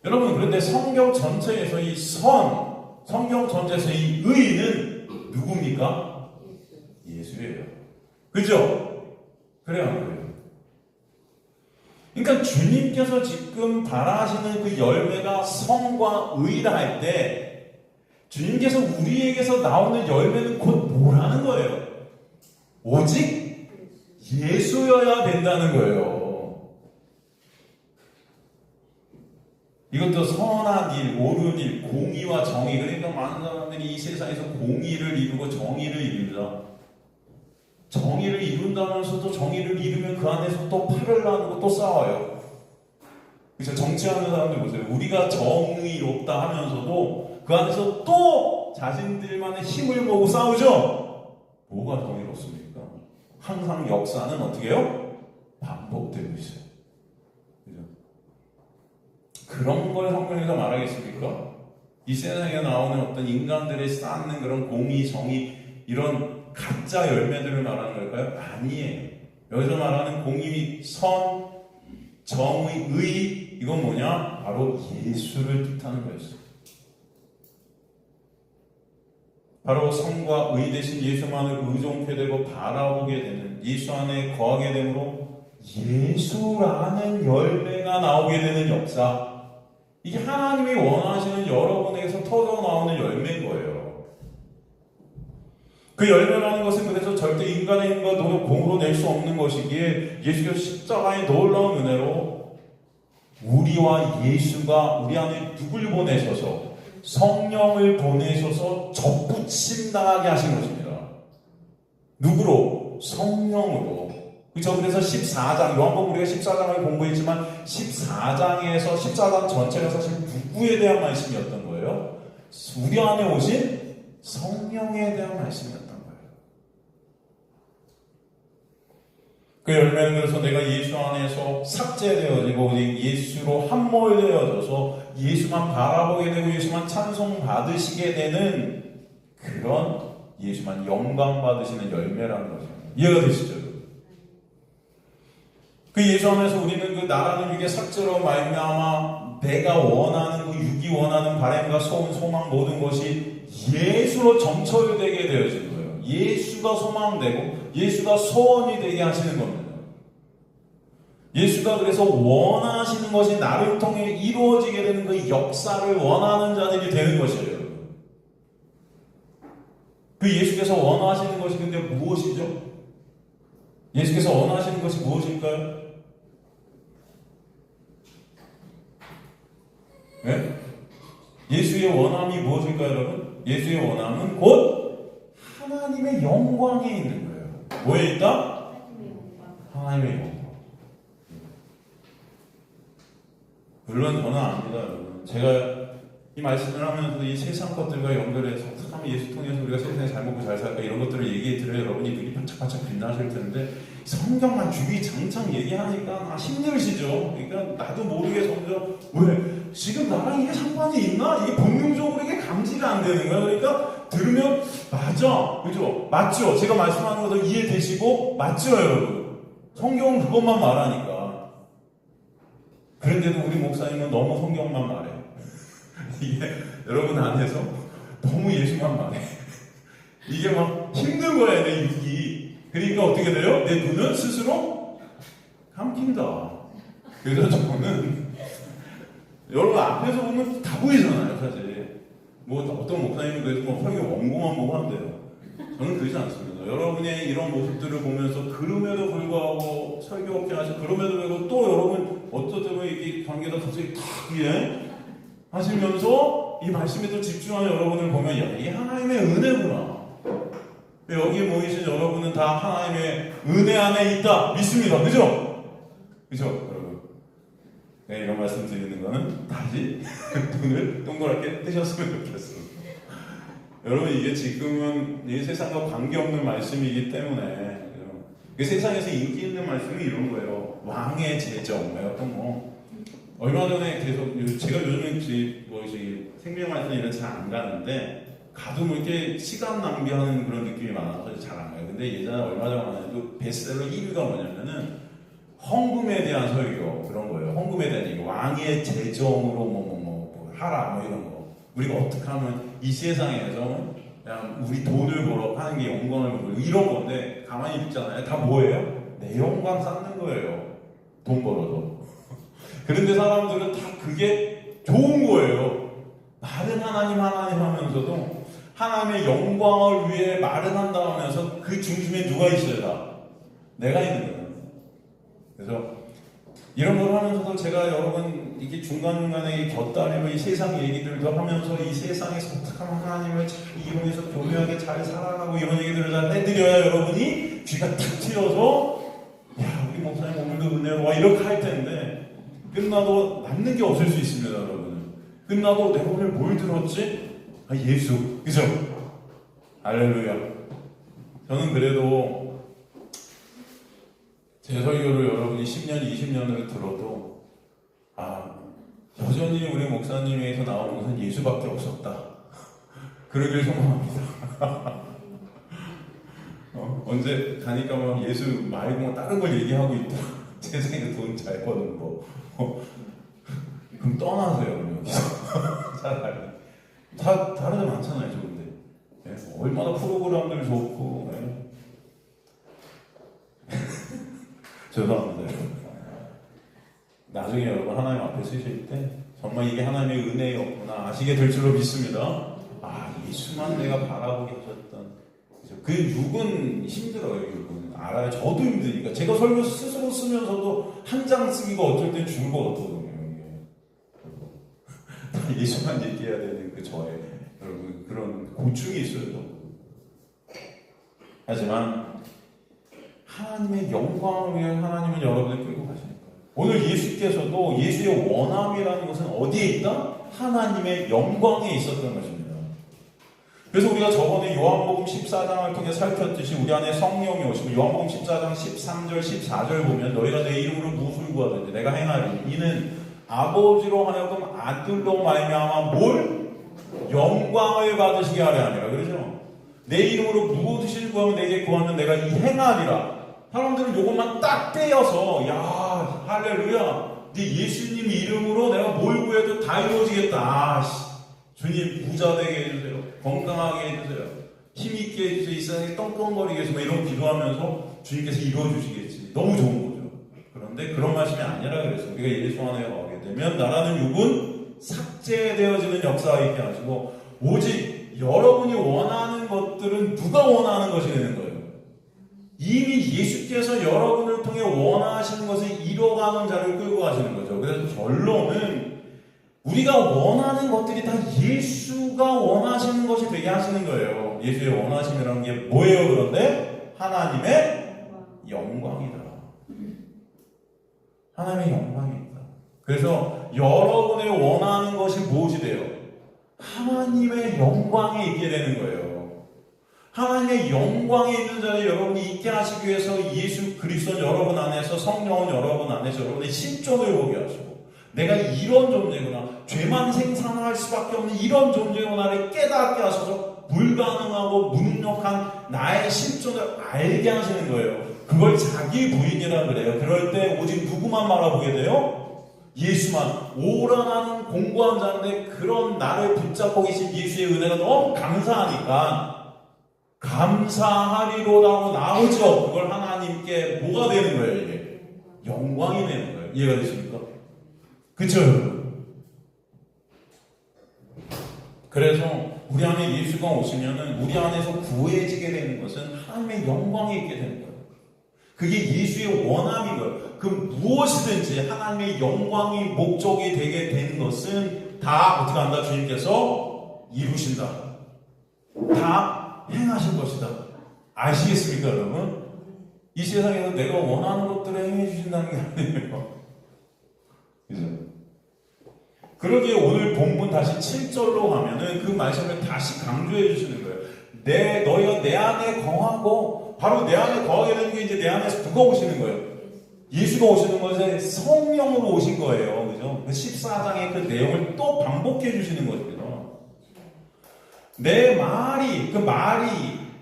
Speaker 1: 여러분, 그런데 성경 전체에서 이 성경 전체에서 이 의는 누굽니까? 예수예요. 그죠? 그래요, 안 그래요? 그러니까 주님께서 지금 바라시는 그 열매가 성과 의라 할 때 주님께서 우리에게서 나오는 열매는 곧 뭐라는 거예요? 오직 예수여야 된다는 거예요. 이것도 선한 일, 옳은 일, 공의와 정의. 그러니까 많은 사람들이 이 세상에서 공의를 이루고 정의를 이룬다. 정의를 이룬다면서도 정의를 이루면 그 안에서 또 팔을 나누고 또 싸워요. 그래서 정치하는 사람들 보세요. 우리가 정의롭다 하면서도 그 안에서 또 자신들만의 힘을 보고 싸우죠? 뭐가 정의롭습니까? 항상 역사는 어떻게 해요? 반복되고 있어요. 그죠? 그런 걸 성경에서 말하겠습니까? 이 세상에 나오는 어떤 인간들이 쌓는 그런 공의, 정의, 이런 가짜 열매들을 말하는 걸까요? 아니에요. 여기서 말하는 공의, 선, 정의, 의, 이건 뭐냐? 바로 예수를 뜻하는 거였어요. 바로 성과 의 대신 예수만을 의존케 되고 바라보게 되는, 예수 안에 거하게 되므로 예수라는 열매가 나오게 되는 역사. 이게 하나님이 원하시는 여러분에게서 터져 나오는 열매인 거예요. 그 열매라는 것은 그래서 절대 인간의 힘과 노력, 공으로 낼 수 없는 것이기에 예수께서 십자가의 놀라운 은혜로 우리와 예수가 우리 안에 누굴 보내셔서 성령을 보내셔서 접붙임 당하게 하신 것입니다. 누구로? 성령으로. 그렇죠? 그래서 14장, 요한복음 우리가 14장을 공부했지만 14장에서 14장 전체가 사실 누구에 대한 말씀이었던 거예요? 우리 안에 오신 성령에 대한 말씀이었던 거예요. 그 열매는 그래서 내가 예수 안에서 삭제되어지고 예수로 함몰되어져서 예수만 바라보게 되고 예수만 찬송받으시게 되는 그런 예수만 영광 받으시는 열매라는 거죠. 이해가 되시죠? 그 예수 안에서 우리는 그 나라는 육의 삭제로 말미암아 내가 원하는 그 육이 원하는 바람과 소원, 소망 모든 것이 예수로 점철되게 되어지는 거예요. 예수가 소망되고 예수가 소원이 되게 하시는 겁니다. 예수가 그래서 원하시는 것이 나를 통해 이루어지게 되는 그 역사를 원하는 자들이 되는 것이에요. 그 예수께서 원하시는 것이 근데 무엇이죠? 예수께서 원하시는 것이 무엇일까요? 네? 예수의 원함이 무엇일까요, 여러분? 예수의 원함은 곧 하나님의 영광에 있는 거예요. 뭐에 있다? 하나님의 영광. 물론 저는 압니다, 여러분. 제가 이 말씀을 하면서 이 세상 것들과 연결해서 참 예수 통해서 우리가 세상에 잘 먹고 잘 살까 이런 것들을 얘기해 드려야 여러분이 눈이 반짝반짝 빛나실 텐데 성경만 주기장창 얘기하니까 힘들시죠? 그러니까 나도 모르게 점점 왜? 지금 나랑 이게 상관이 있나? 이게 본능적으로 이게 감지가 안 되는 거야. 그러니까 들으면 맞아, 그죠? 맞죠? 제가 말씀하는 것도 이해되시고 맞죠, 여러분? 성경은 그것만 말하니까. 그런데도 우리 목사님은 너무 성경만 말해. 이게 여러분 안에서 너무 예수만 말해. 이게 막 힘든 거야, 내 육이. 그러니까 어떻게 돼요? 내 눈은 스스로 감긴다. 그래서 저는 여러분 앞에서 보면 다 보이잖아요, 사실. 뭐 어떤 목사님은 그래서 뭐 설교 원고만 보고 한대요. 저는 그러지 않습니다. 여러분의 이런 모습들을 보면서 그럼에도 불구하고 설교 없게 하시고 그럼에도 불구하고 또 여러분 어떤 때문에 이게 관계가 갑자기 탁 하시면서 이 말씀에 또 집중하는 여러분을 보면 야, 이게 하나님의 은혜구나. 여기 모이신 여러분은 다 하나님의 은혜 안에 있다 믿습니다. 그죠? 그죠? 여러분. 네, 이런 말씀 드리는 거는 다시 눈을 동그랗게 뜨셨으면 좋겠습니다. 여러분 이게 지금은 이 세상과 관계없는 말씀이기 때문에 세상에서 인기 있는 말씀이 이런 거예요. 왕의 제정, 뭐 얼마 전에 계속 제가 요즘에 생명 말씀 이런 잘 안 가는데 가도 뭐 이렇게 시간 낭비하는 그런 느낌이 많아서 잘 안 가요. 근데 예전에 얼마 전에 해도 베스트셀러 1위가 뭐냐면은 헌금에 대한 설교 그런 거예요. 헌금에 대한 얘기, 왕의 제정으로 뭐 하라 뭐 이런 거. 우리가 어떻게 하면 이 세상에서 그냥 우리 돈을 벌어 하는 게 영광을 벌고 이런 건데 가만히 있잖아요. 다 뭐예요? 내 영광 쌓는 거예요. 돈 벌어서. 그런데 사람들은 다 그게 좋은 거예요. 말은 하나님 하면서도 하나님의 영광을 위해 말은 한다 하면서 그 중심에 누가 있어야? 내가 있는 거예요. 그래서 이런 걸 하면서도 제가 여러분 이게 중간중간에 곁다리로 이 세상 얘기들도 하면서 이 세상에서 어떻게 하면 하나님을 잘 이용해서 교묘하게 잘 살아가고 이런 얘기들을 잘 해드려야 여러분이 귀가 탁 트여서 야 우리 목사님 오늘도 은혜로워 이렇게 할 텐데 끝나도 남는 게 없을 수 있습니다. 여러분 끝나도 내가 오늘 뭘 들었지? 아 예수 그죠? 할렐루야. 저는 그래도 제 설교를 여러분이 10년, 20년을 들어도 여전히 우리 목사님에게서 나온 것은 예수밖에 없었다. 그러길 소망합니다. 언제 가니까 막 예수 말고 다른 걸 얘기하고 있다. 세상에 돈 잘 버는 거. 그럼 떠나세요. 여기서. 차라리. 다른 데 많잖아요. 좋은데. 예? 얼마나 프로그램들 좋고. 죄송합니다. 나중에 여러분 하나님 앞에 서실 때 정말 이게 하나님의 은혜였구나 아시게 될 줄로 믿습니다. 예수만 내가 바라보게 하셨던 그 육은 힘들어요. 육은 알아요. 저도 힘드니까 제가 설교 스스로 쓰면서도 한 장 쓰기가 어쩔 땐 죽을 것 같거든요. 예수만 얘기해야 되는 그 저의 여러분 그런 고충이 있어요. 하지만 하나님의 영광을 위해 하나님은 여러분을 끌고 가시는 거예요. 오늘 예수께서도 예수의 원함이라는 것은 어디에 있다? 하나님의 영광에 있었던 것입니다. 그래서 우리가 저번에 요한복음 14장을 통해 살폈듯이 우리 안에 성령이 오시고 요한복음 14장 13절 14절 보면 너희가 내 이름으로 무엇을 구하든지 내가 행하리니 이는 아버지로 하여금 아들로 말미암아 뭘? 영광을 받으시게 하려 함이라. 그러죠? 내 이름으로 무엇을 구하면 내게 구하면 내가 이 행하리라. 사람들은 이것만 딱 떼어서 야 할렐루야 네 예수님 이름으로 내가 뭘 구해도 다 이루어지겠다. 주님 부자 되게 해주세요. 건강하게 해주세요. 힘있게 해주세요. 이 세상에 떵떵거리게 해서 이런 기도하면서 주님께서 이루어주시겠지. 너무 좋은 거죠. 그런데 그런 말씀이 아니라 그랬어요. 우리가 예수 안에 가게 되면 나라는 육은 삭제되어지는 역사가 있게 하시고 오직 여러분이 원하는 것들은 누가 원하는 것이 되는 거예요. 이미 예수께서 여러분을 통해 원하시는 것을 이뤄가는 자를 끌고 가시는 거죠. 그래서 결론은 우리가 원하는 것들이 다 예수가 원하시는 것이 되게 하시는 거예요. 예수의 원하심이라는 게 뭐예요? 그런데 하나님의 영광이다. 하나님의 영광입니다. 그래서 여러분의 원하는 것이 무엇이 돼요? 하나님의 영광에 있게 되는 거예요. 하나님의 영광에 있는 자리에 여러분이 있게 하시기 위해서 예수 그리스도는 여러분 안에서 성령은 여러분 안에서 여러분의 신존을 보게 하시고 내가 이런 존재구나 죄만 생산할 수밖에 없는 이런 존재구나를 깨닫게 하셔서 불가능하고 무능력한 나의 신존을 알게 하시는 거예요. 그걸 자기 부인이라 그래요. 그럴 때 오직 누구만 바라보게 돼요? 예수만. 오라나는 공고한 자인데 그런 나를 붙잡고 계신 예수의 은혜가 너무 감사하니까 감사하리로라고 나오죠. 그걸 하나님께 뭐가 되는 거예요? 이게 영광이 되는 거예요. 이해가 되십니까? 그쵸? 그래서 우리 안에 예수가 오시면은 우리 안에서 구해지게 되는 것은 하나님의 영광이 있게 되는 거예요. 그게 예수의 원함인 거예요. 그 무엇이든지 하나님의 영광이 목적이 되게 되는 것은 다 어떻게 한다? 주님께서 이루신다. 다 행하신 것이다. 아시겠습니까, 여러분? 이 세상에서 내가 원하는 것들을 행해 주신다는 게 아니에요. 그죠? 그러기에 오늘 본문 다시 7절로 가면은 그 말씀을 다시 강조해 주시는 거예요. 너희가 내 안에 거하고, 바로 내 안에 거하게 되는 게 이제 내 안에서 누가 오시는 거예요? 예수가 오시는 것에 성령으로 오신 거예요. 그죠? 14장의 그 내용을 또 반복해 주시는 겁니다. 내 말이, 그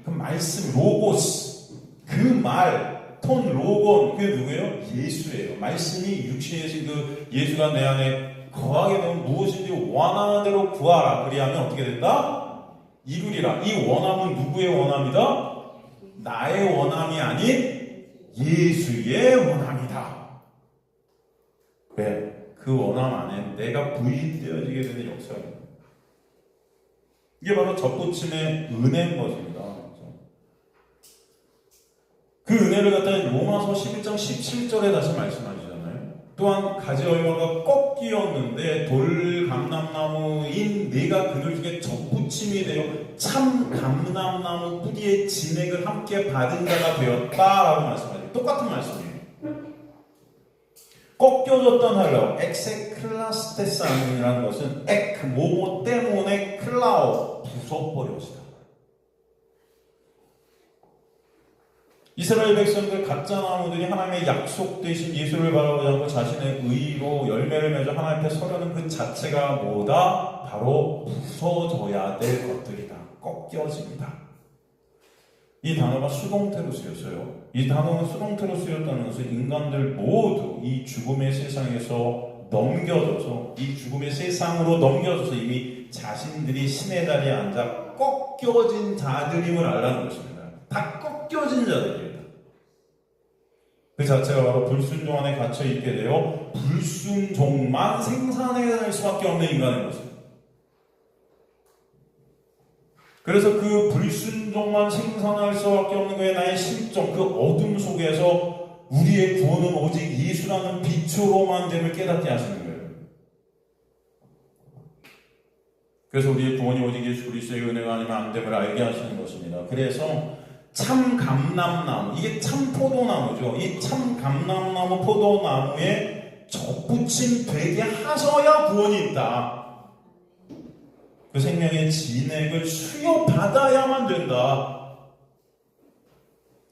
Speaker 1: 말씀, 로고스, 그 말, 톤, 로곤, 그게 누구예요? 예수예요. 말씀이 육신이신 그 예수가 내 안에 거하게 되면 무엇인지 원하는 대로 구하라. 그리하면 어떻게 된다? 이루리라. 이 원함은 누구의 원함이다? 나의 원함이 아닌 예수의 원함이다. 왜? 그 원함 안에 내가 부인되어지게 되는 역사입니다. 이게 바로 접붙임의 은혜인 것입니다. 그 은혜를 갖다 로마서 11장 17절에 다시 말씀하시잖아요. 또한 가지 얼마가 꺾이었는데 돌 감람나무인 네가 그들 중에 접붙임이 되어 참 감람나무 뿌리의 진액을 함께 받은 자가 되었다라고 말씀하세요. 똑같은 말씀이에요. 꺾여졌던 하려 엑세클라스테스이라는 것은 모모 때문에 클라오 부숴버렸다. 이스라엘 백성들 가짜 나무들이 하나님의 약속되신 예수를 바라보지 않고 자신의 의로 열매를 맺어 하나님 앞에 서려는 그 자체가 뭐다? 바로 부서져야 될 것들이다. 꺾여집니다. 이 단어가 수동태로 쓰였어요. 이 단어는 수동태로 쓰였다는 것은 인간들 모두 이 죽음의 세상에서 넘겨져서 이 죽음의 세상으로 넘겨져서 이미 자신들이 신의 자리에 앉아 꺾여진 자들임을 알라는 것입니다. 다 꺾여진 자들이에요. 그 자체가 바로 불순종 안에 갇혀 있게 되어 불순종만 생산해낼 수밖에 없는 인간인 것입니다. 그래서 그 불순종만 생산할 수밖에 없는 거에 나의 실정, 그 어둠 속에서 우리의 구원은 오직 예수라는 빛으로만 됨을 깨닫게 하시는 거예요. 그래서 우리의 구원이 오직 예수 그리스도의 은혜가 아니면 안 됨을 알게 하시는 것입니다. 그래서 참 감람나무, 이게 참 포도나무죠. 이 참 감람나무 포도나무에 접붙임 되게 하셔야 구원이 있다. 그 생명의 진액을 수여받아야만 된다.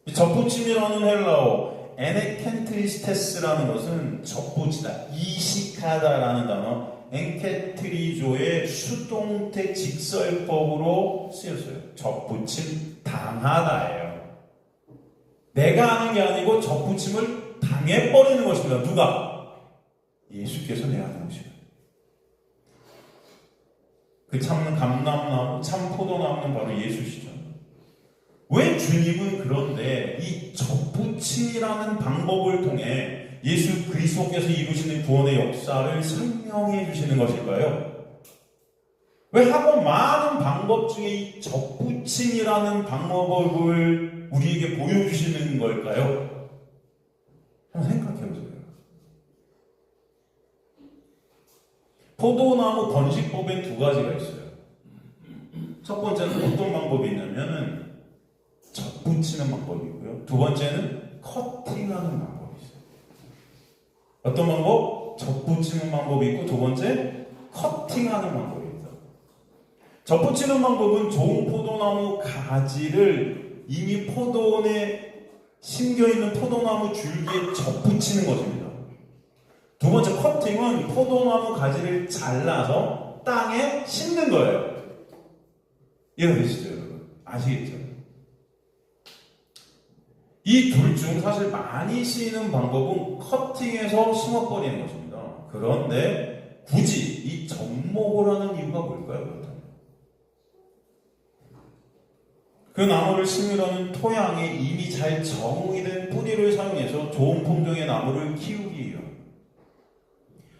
Speaker 1: 이 접붙임이라는 헬라어 에네켄트리스테스라는 것은 접붙이다, 이식하다라는 단어, 엔케트리조의 수동태 직설법으로 쓰였어요. 접붙임 당하다예요. 내가 하는 게 아니고 접붙임을 당해버리는 것입니다. 누가? 예수께서 내가 하는 것입니다. 그 참 감람나무, 참 포도나무는 바로 예수시죠. 왜 주님은 그런데 이 접붙임이라는 방법을 통해 예수 그리스도께서 이루시는 구원의 역사를 설명해 주시는 것일까요? 왜 하고 많은 방법 중에 이 접붙임이라는 방법을 우리에게 보여주시는 걸까요? 한번 생각해 보세요. 포도나무 번식법엔 두 가지가 있어요. 첫 번째는 어떤 방법이 있냐면은 접붙이는 방법이고요. 두 번째는 커팅하는 방법이 있어요. 어떤 방법? 접붙이는 방법이 있고, 두 번째 커팅하는 방법입니다. 접붙이는 방법은 좋은 포도나무 가지를 이미 포도원에 심겨있는 포도나무 줄기에 접붙이는 것입니다. 두 번째 커팅은 포도나무 가지를 잘라서 땅에 심는 거예요. 이해되시죠, 여러분? 아시겠죠? 이 둘 중 사실 많이 쓰이는 방법은 커팅해서 심어버리는 것입니다. 그런데 굳이 이 접목을 하는 이유가 뭘까요? 그렇다면 그 나무를 심으려는 토양에 이미 잘 적응이 된 뿌리를 사용해서 좋은 품종의 나무를 키우기예요.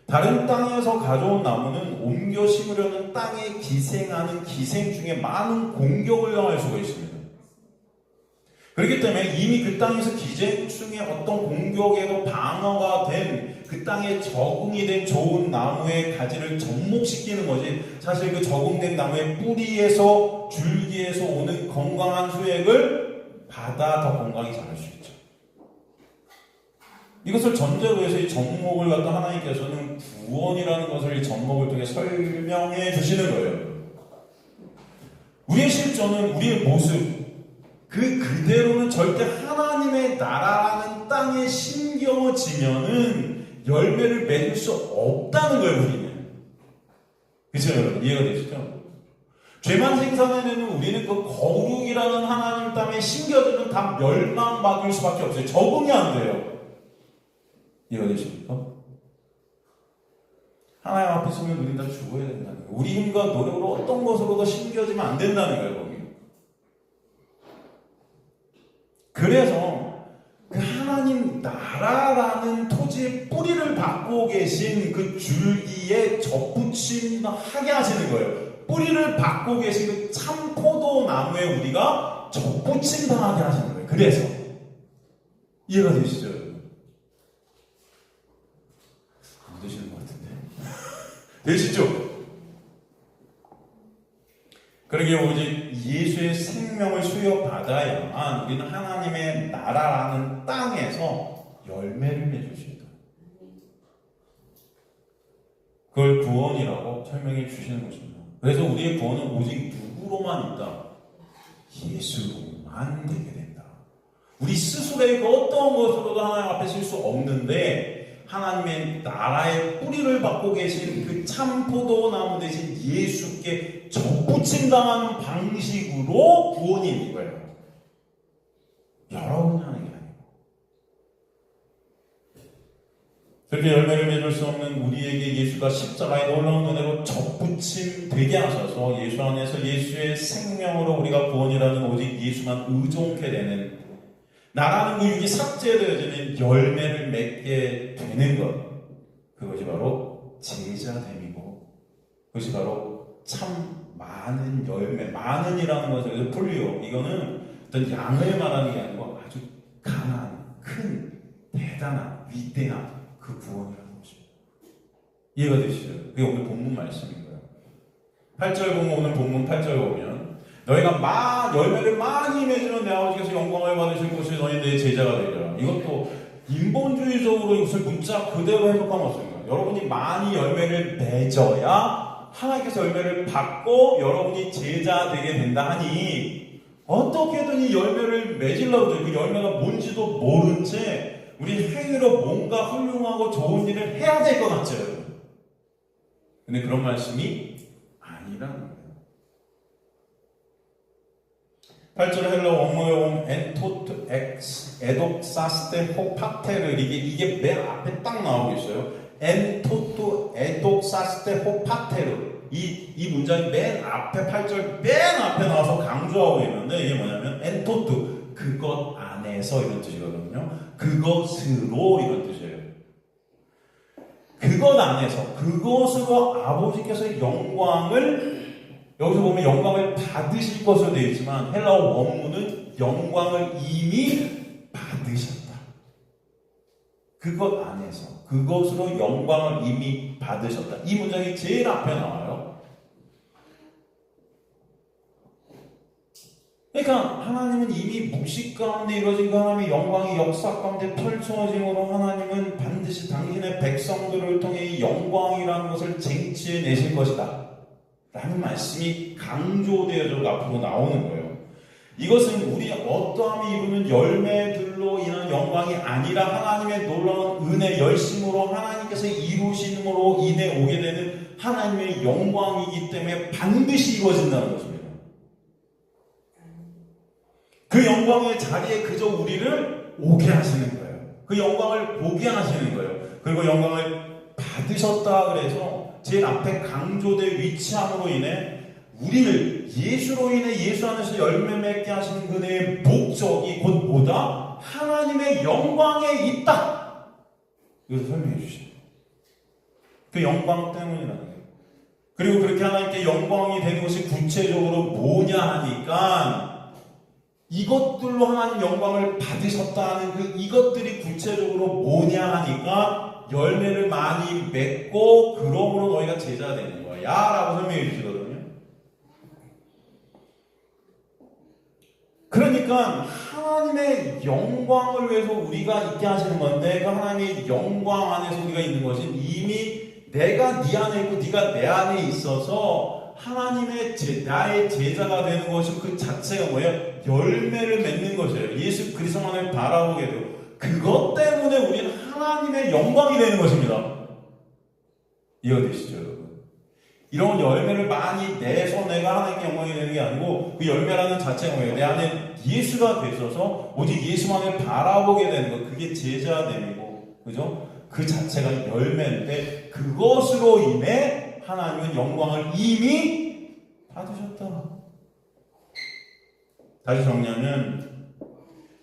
Speaker 1: 다른 땅에서 가져온 나무는 옮겨 심으려는 땅에 기생하는 기생 중에 많은 공격을 당할 수가 있습니다. 그렇기 때문에 이미 그 땅에서 기생충의 어떤 공격에도 방어가 된 그 땅에 적응이 된 좋은 나무의 가지를 접목시키는 것이 사실 그 적응된 나무의 뿌리에서 줄기에서 오는 건강한 수액을 받아 더 건강히 자랄 수 있죠. 이것을 전제로 해서 이 접목을 갖다 하나님께서는 구원이라는 것을 이 접목을 통해 설명해 주시는 거예요. 우리의 실존은 우리의 모습 그대로는 절대 하나님의 나라라는 땅에 심겨지면은 열매를 맺을 수 없다는 거예요, 우리는. 그렇죠, 여러분? 이해가 되시죠? 죄만 생산해내는 우리는 그 거룩이라는 하나님 땅에 심겨지면 다 멸망받을 수밖에 없어요. 적응이 안 돼요. 이해가 되십니까? 하나님 앞에 서면 우리는 다 죽어야 된다는 거예요. 우리 힘과 노력으로 어떤 것으로도 심겨지면 안 된다는 거예요, 거기. 그래서 그 하나님 나라라는 토지의 뿌리를 받고 계신 그 줄기에 접붙임하게 하시는 거예요. 뿌리를 받고 계신 그 참 포도나무에 우리가 접붙임 당하게 하시는 거예요. 그래서 이해가 되시죠? 안 되시는 것 같은데 되시죠? 그러기에 오직 예수의 생명을 수여받아야만 우리는 하나님의 나라라는 땅에서 열매를 맺을 수 있다. 그걸 구원이라고 설명해 주시는 것입니다. 그래서 우리의 구원은 오직 누구로만 있다? 예수로만 되게 된다. 우리 스스로의 그 어떤 것으로도 하나님 앞에 쓸 수 없는데 하나님의 나라의 뿌리를 받고 계신 그 참 포도나무 대신 예수께 접붙임당하는 방식으로 구원이 있는 거예요. 여러분이 하는 게 아니고. 그렇게 열매를 맺을 수 없는 우리에게 예수가 십자가의 놀라운 은혜로 접붙임 되게 하셔서 예수 안에서 예수의 생명으로 우리가 구원이라는 오직 예수만 의존케 되는, 나라는 그 육이 삭제되어지는 열매를 맺게 되는 것, 그것이 바로 제자됨이고, 그것이 바로 참 많은 열매, 많은이라는 것에서 풀리오, 이거는 어떤 양을 말하는 게 아니고 아주 강한, 큰, 대단한, 위대한 그 구원이라는 것입니다. 이해가 되시죠? 그게 오늘 본문 말씀인 거예요. 8절 보면, 오늘 본문 8절 보면, 너희가 열매를 많이 맺으면 내 아버지께서 영광을 받으실 것이 너희 내 제자가 되리라. 이것도 인본주의적으로 이것을 문자 그대로 해석하면 어떻습니까? 여러분이 많이 열매를 맺어야 하나님께서 열매를 받고 여러분이 제자 되게 된다 하니, 어떻게든 이 열매를 맺으려고 해도 그 열매가 뭔지도 모른 채 우리 행위로 뭔가 훌륭하고 좋은 일을 해야 될 것 같죠. 근데 그런 말씀이 아니라는 거예요. 8절 헬라 원문에 보면 엔토트 엑스 에독사스테 호파테르, 이게 맨 앞에 딱 나오고 있어요. 엔토트 에독사스테 호파테르, 이 문장이 맨 앞에 8절 맨 앞에 나와서 강조하고 있는데, 이게 뭐냐면 엔토트, 그것 안에서, 이런 뜻이거든요. 그것으로, 이런 뜻이에요. 그것 안에서, 그것으로 아버지께서 영광을, 여기서 보면 영광을 받으실 것으로 되어 있지만 헬라어 원문은 영광을 이미 받으셨다. 그것 안에서, 그것으로 영광을 이미 받으셨다. 이 문장이 제일 앞에 나와요. 그러니까 하나님은 이미 묵식 가운데 이루어진 그 하나님의 영광이 역사 가운데 펼쳐짐으로 하나님은 반드시 당신의 백성들을 통해 이 영광이라는 것을 쟁취해내실 것이다 라는 말씀이 강조되어져 앞으로 나오는 거예요. 이것은 우리 어떠함이 이루는 열매들로 인한 영광이 아니라 하나님의 놀라운 은혜, 열심으로 하나님께서 이루심으로 인해 오게 되는 하나님의 영광이기 때문에 반드시 이루어진다는 것입니다. 그 영광의 자리에 그저 우리를 오게 하시는 거예요. 그 영광을 보게 하시는 거예요. 그리고 영광을 받으셨다 그래서 제일 앞에 강조된 위치함으로 인해 우리를 예수로 인해 예수 안에서 열매 맺게 하시는 그의 목적이 곧 뭐다? 하나님의 영광에 있다. 이것을 설명해 주시죠. 그 영광 때문이라는 거예요. 그리고 그렇게 하나님께 영광이 되는 것이 구체적으로 뭐냐 하니까 이것들로 하나님 영광을 받으셨다는 그 이것들이 구체적으로 뭐냐 하니까 열매를 많이 맺고 그러므로 너희가 제자가 되는 거야 라고 설명해 주시거든요. 그러니까 하나님의 영광을 위해서 우리가 있게 하시는 건데, 그 하나님의 영광 안에서 우리가 있는 것은 이미 내가 네 안에 있고 네가 내 안에 있어서 하나님의 나의 제자가 되는 것이 그 자체가 뭐예요? 열매를 맺는 것이에요. 예수 그리스도만을 바라보게 되고 그것 때문에 우리는 하나님의 영광이 되는 것입니다. 이해되시죠 여러분? 이런 열매를 많이 내서 내가 하나님의 영광이 되는 게 아니고 그 열매라는 자체가 뭐예요? 내 안에 예수가 되셔서 오직 예수만을 바라보게 되는 것, 그게 제자됨이고, 그죠? 그 자체가 열매인데 그것으로 인해 하나님은 영광을 이미 받으셨다. 다시 정리하면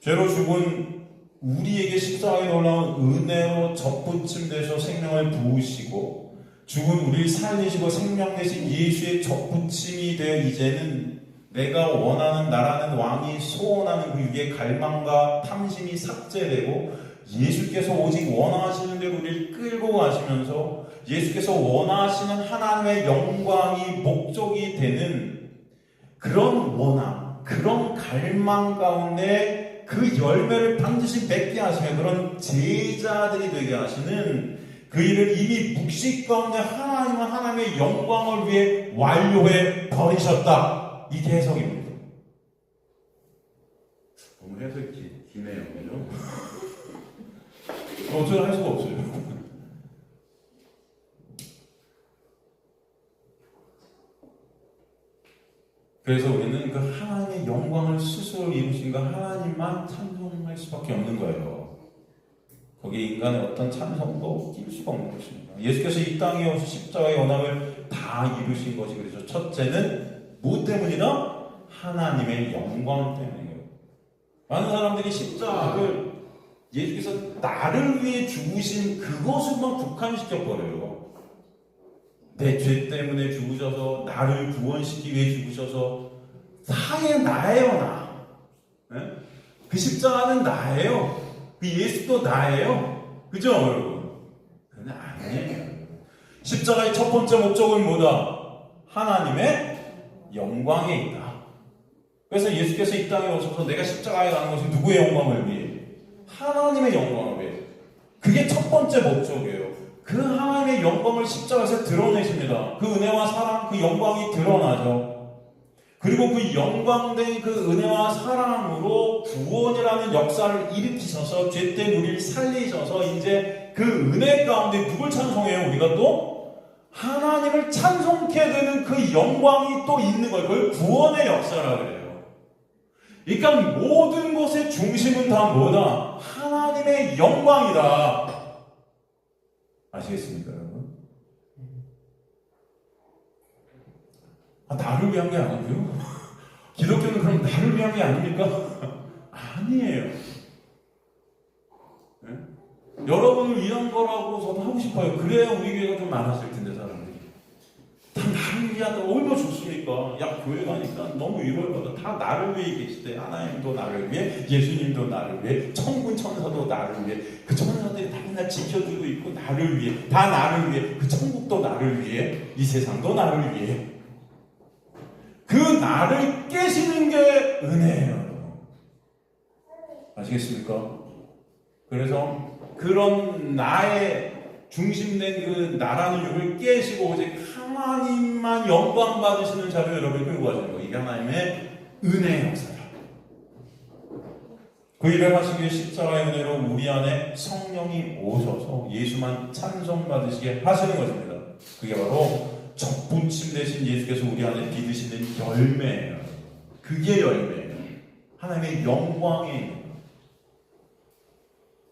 Speaker 1: 죄로 죽은 우리에게 십자가에 놀라운 은혜로 접붙임되셔 생명을 부으시고 죽은 우리를 살리시고 생명 되신 예수의 접붙임이 되어 이제는 내가 원하는 나라는 왕이 소원하는 그 육의 갈망과 탐심이 삭제되고 예수께서 오직 원하시는 대로 우리를 끌고 가시면서 예수께서 원하시는 하나님의 영광이 목적이 되는 그런 원함, 그런 갈망 가운데 그 열매를 반드시 맺게 하시며 그런 제자들이 되게 하시는 그 일을 이미 묵식 가운데 하나님은 하나님의 영광을 위해 완료해 버리셨다. 이게 해석입니다. 너무 해석이 기네요. 어쩌다 할 수가 없어요. 그래서 우리는 그 하나님의 영광을 스스로 이루신 그 하나님만 찬송할 수밖에 없는 거예요. 거기에 인간의 어떤 찬성도 낄 수가 없는 것입니다. 예수께서 이 땅에 오셔 십자가의 언약을 다 이루신 것이 그래서 첫째는 뭐 때문이다? 하나님의 영광 때문이에요. 많은 사람들이 십자가를 예수께서 나를 위해 죽으신 그것을만 국한시켜버려요. 내 죄 때문에 죽으셔서 나를 구원시키기 위해 죽으셔서 나예요, 나. 네? 그 십자가는 나예요. 그 예수도 나예요. 그죠, 여러분? 그건 아니에요. 십자가의 첫 번째 목적은 뭐다? 하나님의 영광에 있다. 그래서 예수께서 이 땅에 오셔서 내가 십자가에 가는 것이 누구의 영광을 위해? 하나님의 영광을 위해. 그게 첫 번째 목적이에요. 그 하나님의 영광을 십자가에서 드러내십니다. 그 은혜와 사랑, 그 영광이 드러나죠. 그리고 그 영광된 그 은혜와 사랑으로 구원이라는 역사를 일으키셔서 죄된 우리를 살리셔서 이제 그 은혜 가운데 누굴 찬송해요? 우리가 또 하나님을 찬송케 되는 그 영광이 또 있는 거예요. 그걸 구원의 역사라 그래요. 그러니까 모든 것의 중심은 다 뭐다? 하나님의 영광이다. 아시겠습니까, 여러분? 나를 위한 게 아니고요. 기독교는 그럼 나를 위한 게 아닙니까? 아니에요. 네? 여러분을 위한 거라고 저도 하고 싶어요. 그래야 우리 교회가 좀 많았을 텐데, 사람들이. 다 나를 위하다. 얼마나 좋습니까? 야, 교회 가니까 너무 위로를 받아. 다 나를 위해 계시대. 하나님도 나를 위해, 예수님도 나를 위해, 천군 천사도 나를 위해, 그 천사들이 다 맨날 지켜주고 있고, 나를 위해, 다 나를 위해, 그 천국도 나를 위해, 이 세상도 나를 위해. 그 나를 깨시는 게 은혜예요. 아시겠습니까? 그래서 그런 나의 중심된 그 나라는 육을 깨시고 오직 하나님만 영광 받으시는 자로 여러분이 끌고 가시는 거예요. 이게 하나님의 은혜의 역사다. 그 일을 하시기 위해 십자가의 은혜로 우리 안에 성령이 오셔서 예수만 찬송받으시게 하시는 것입니다. 그게 바로 접붙임 대신 예수께서 우리 안에 믿으시는 열매예요. 그게 열매예요. 하나님의 영광이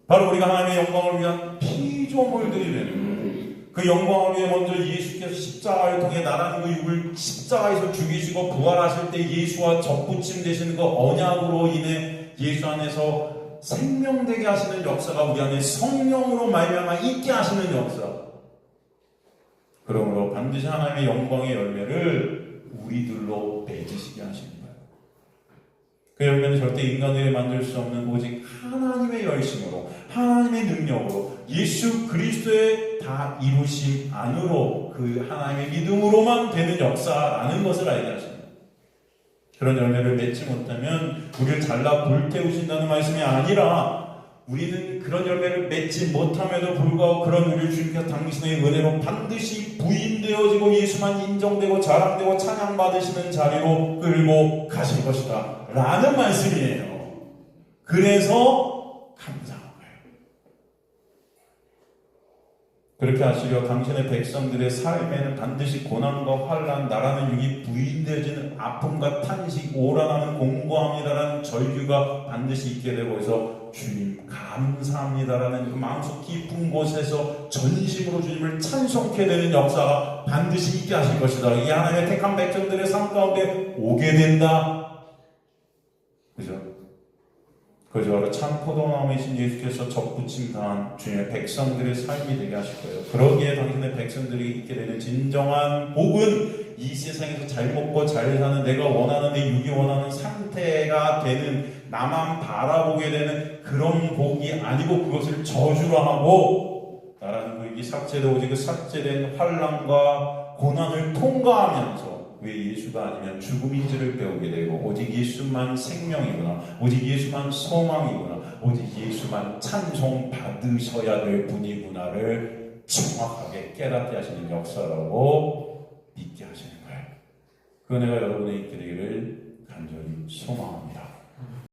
Speaker 1: 바로 우리가 하나님의 영광을 위한 피조물들이 되는 거예요. 그 영광을 위해 먼저 예수께서 십자가를 통해 나라는 그 육을 십자가에서 죽이시고 부활하실 때 예수와 접붙임 되시는 그 언약으로 인해 예수 안에서 생명되게 하시는 역사가 우리 안에 성령으로 말미암아 있게 하시는 역사. 그러므로 반드시 하나님의 영광의 열매를 우리들로 맺으시게 하시는 거예요. 그 열매는 절대 인간들이 만들 수 없는 오직 하나님의 열심으로, 하나님의 능력으로, 예수 그리스도의 다 이루심 안으로 그 하나님의 믿음으로만 되는 역사라는 것을 알게 하십니다. 그런 열매를 맺지 못하면 우리를 잘라 불태우신다는 말씀이 아니라 우리는 그런 열매를 맺지 못함에도 불구하고 그런 우리를 주님께서 당신의 은혜로 반드시 부인되어지고 예수만 인정되고 자랑되고 찬양받으시는 자리로 끌고 가실 것이다 라는 말씀이에요. 그래서 감사한 거예요. 그렇게 하시려 당신의 백성들의 삶에는 반드시 고난과 환난, 나라는 육이 부인되어지는 아픔과 탄식, 오란하는 공고함이라는 절규가 반드시 있게 되고 해서 주님 감사합니다라는 그 마음속 깊은 곳에서 전심으로 주님을 찬송케 되는 역사가 반드시 있게 하실 것이다. 이게 하나님의 택한 백성들의 삶 가운데 오게 된다. 그죠? 그저 바로 참 포도나무이신 예수께서 접붙임 당한 주님의 백성들의 삶이 되게 하실 거예요. 그러기에 당신의 백성들이 있게 되는 진정한 복은 이 세상에서 잘 먹고 잘 사는 내가 원하는 내 육이 원하는 상태가 되는 나만 바라보게 되는 그런 복이 아니고 그것을 저주로 하고 나라는 그 육이 삭제되고 오직 그 삭제된 환난과 고난을 통과하면서 왜 예수가 아니면 죽음인지를 배우게 되고 오직 예수만 생명이구나, 오직 예수만 소망이구나, 오직 예수만 찬송 받으셔야 될 분이구나를 정확하게 깨닫게 하시는 역사라고 믿게 하시는 거예요. 그 은혜가 여러분의 있게 되기를 간절히 소망합니다.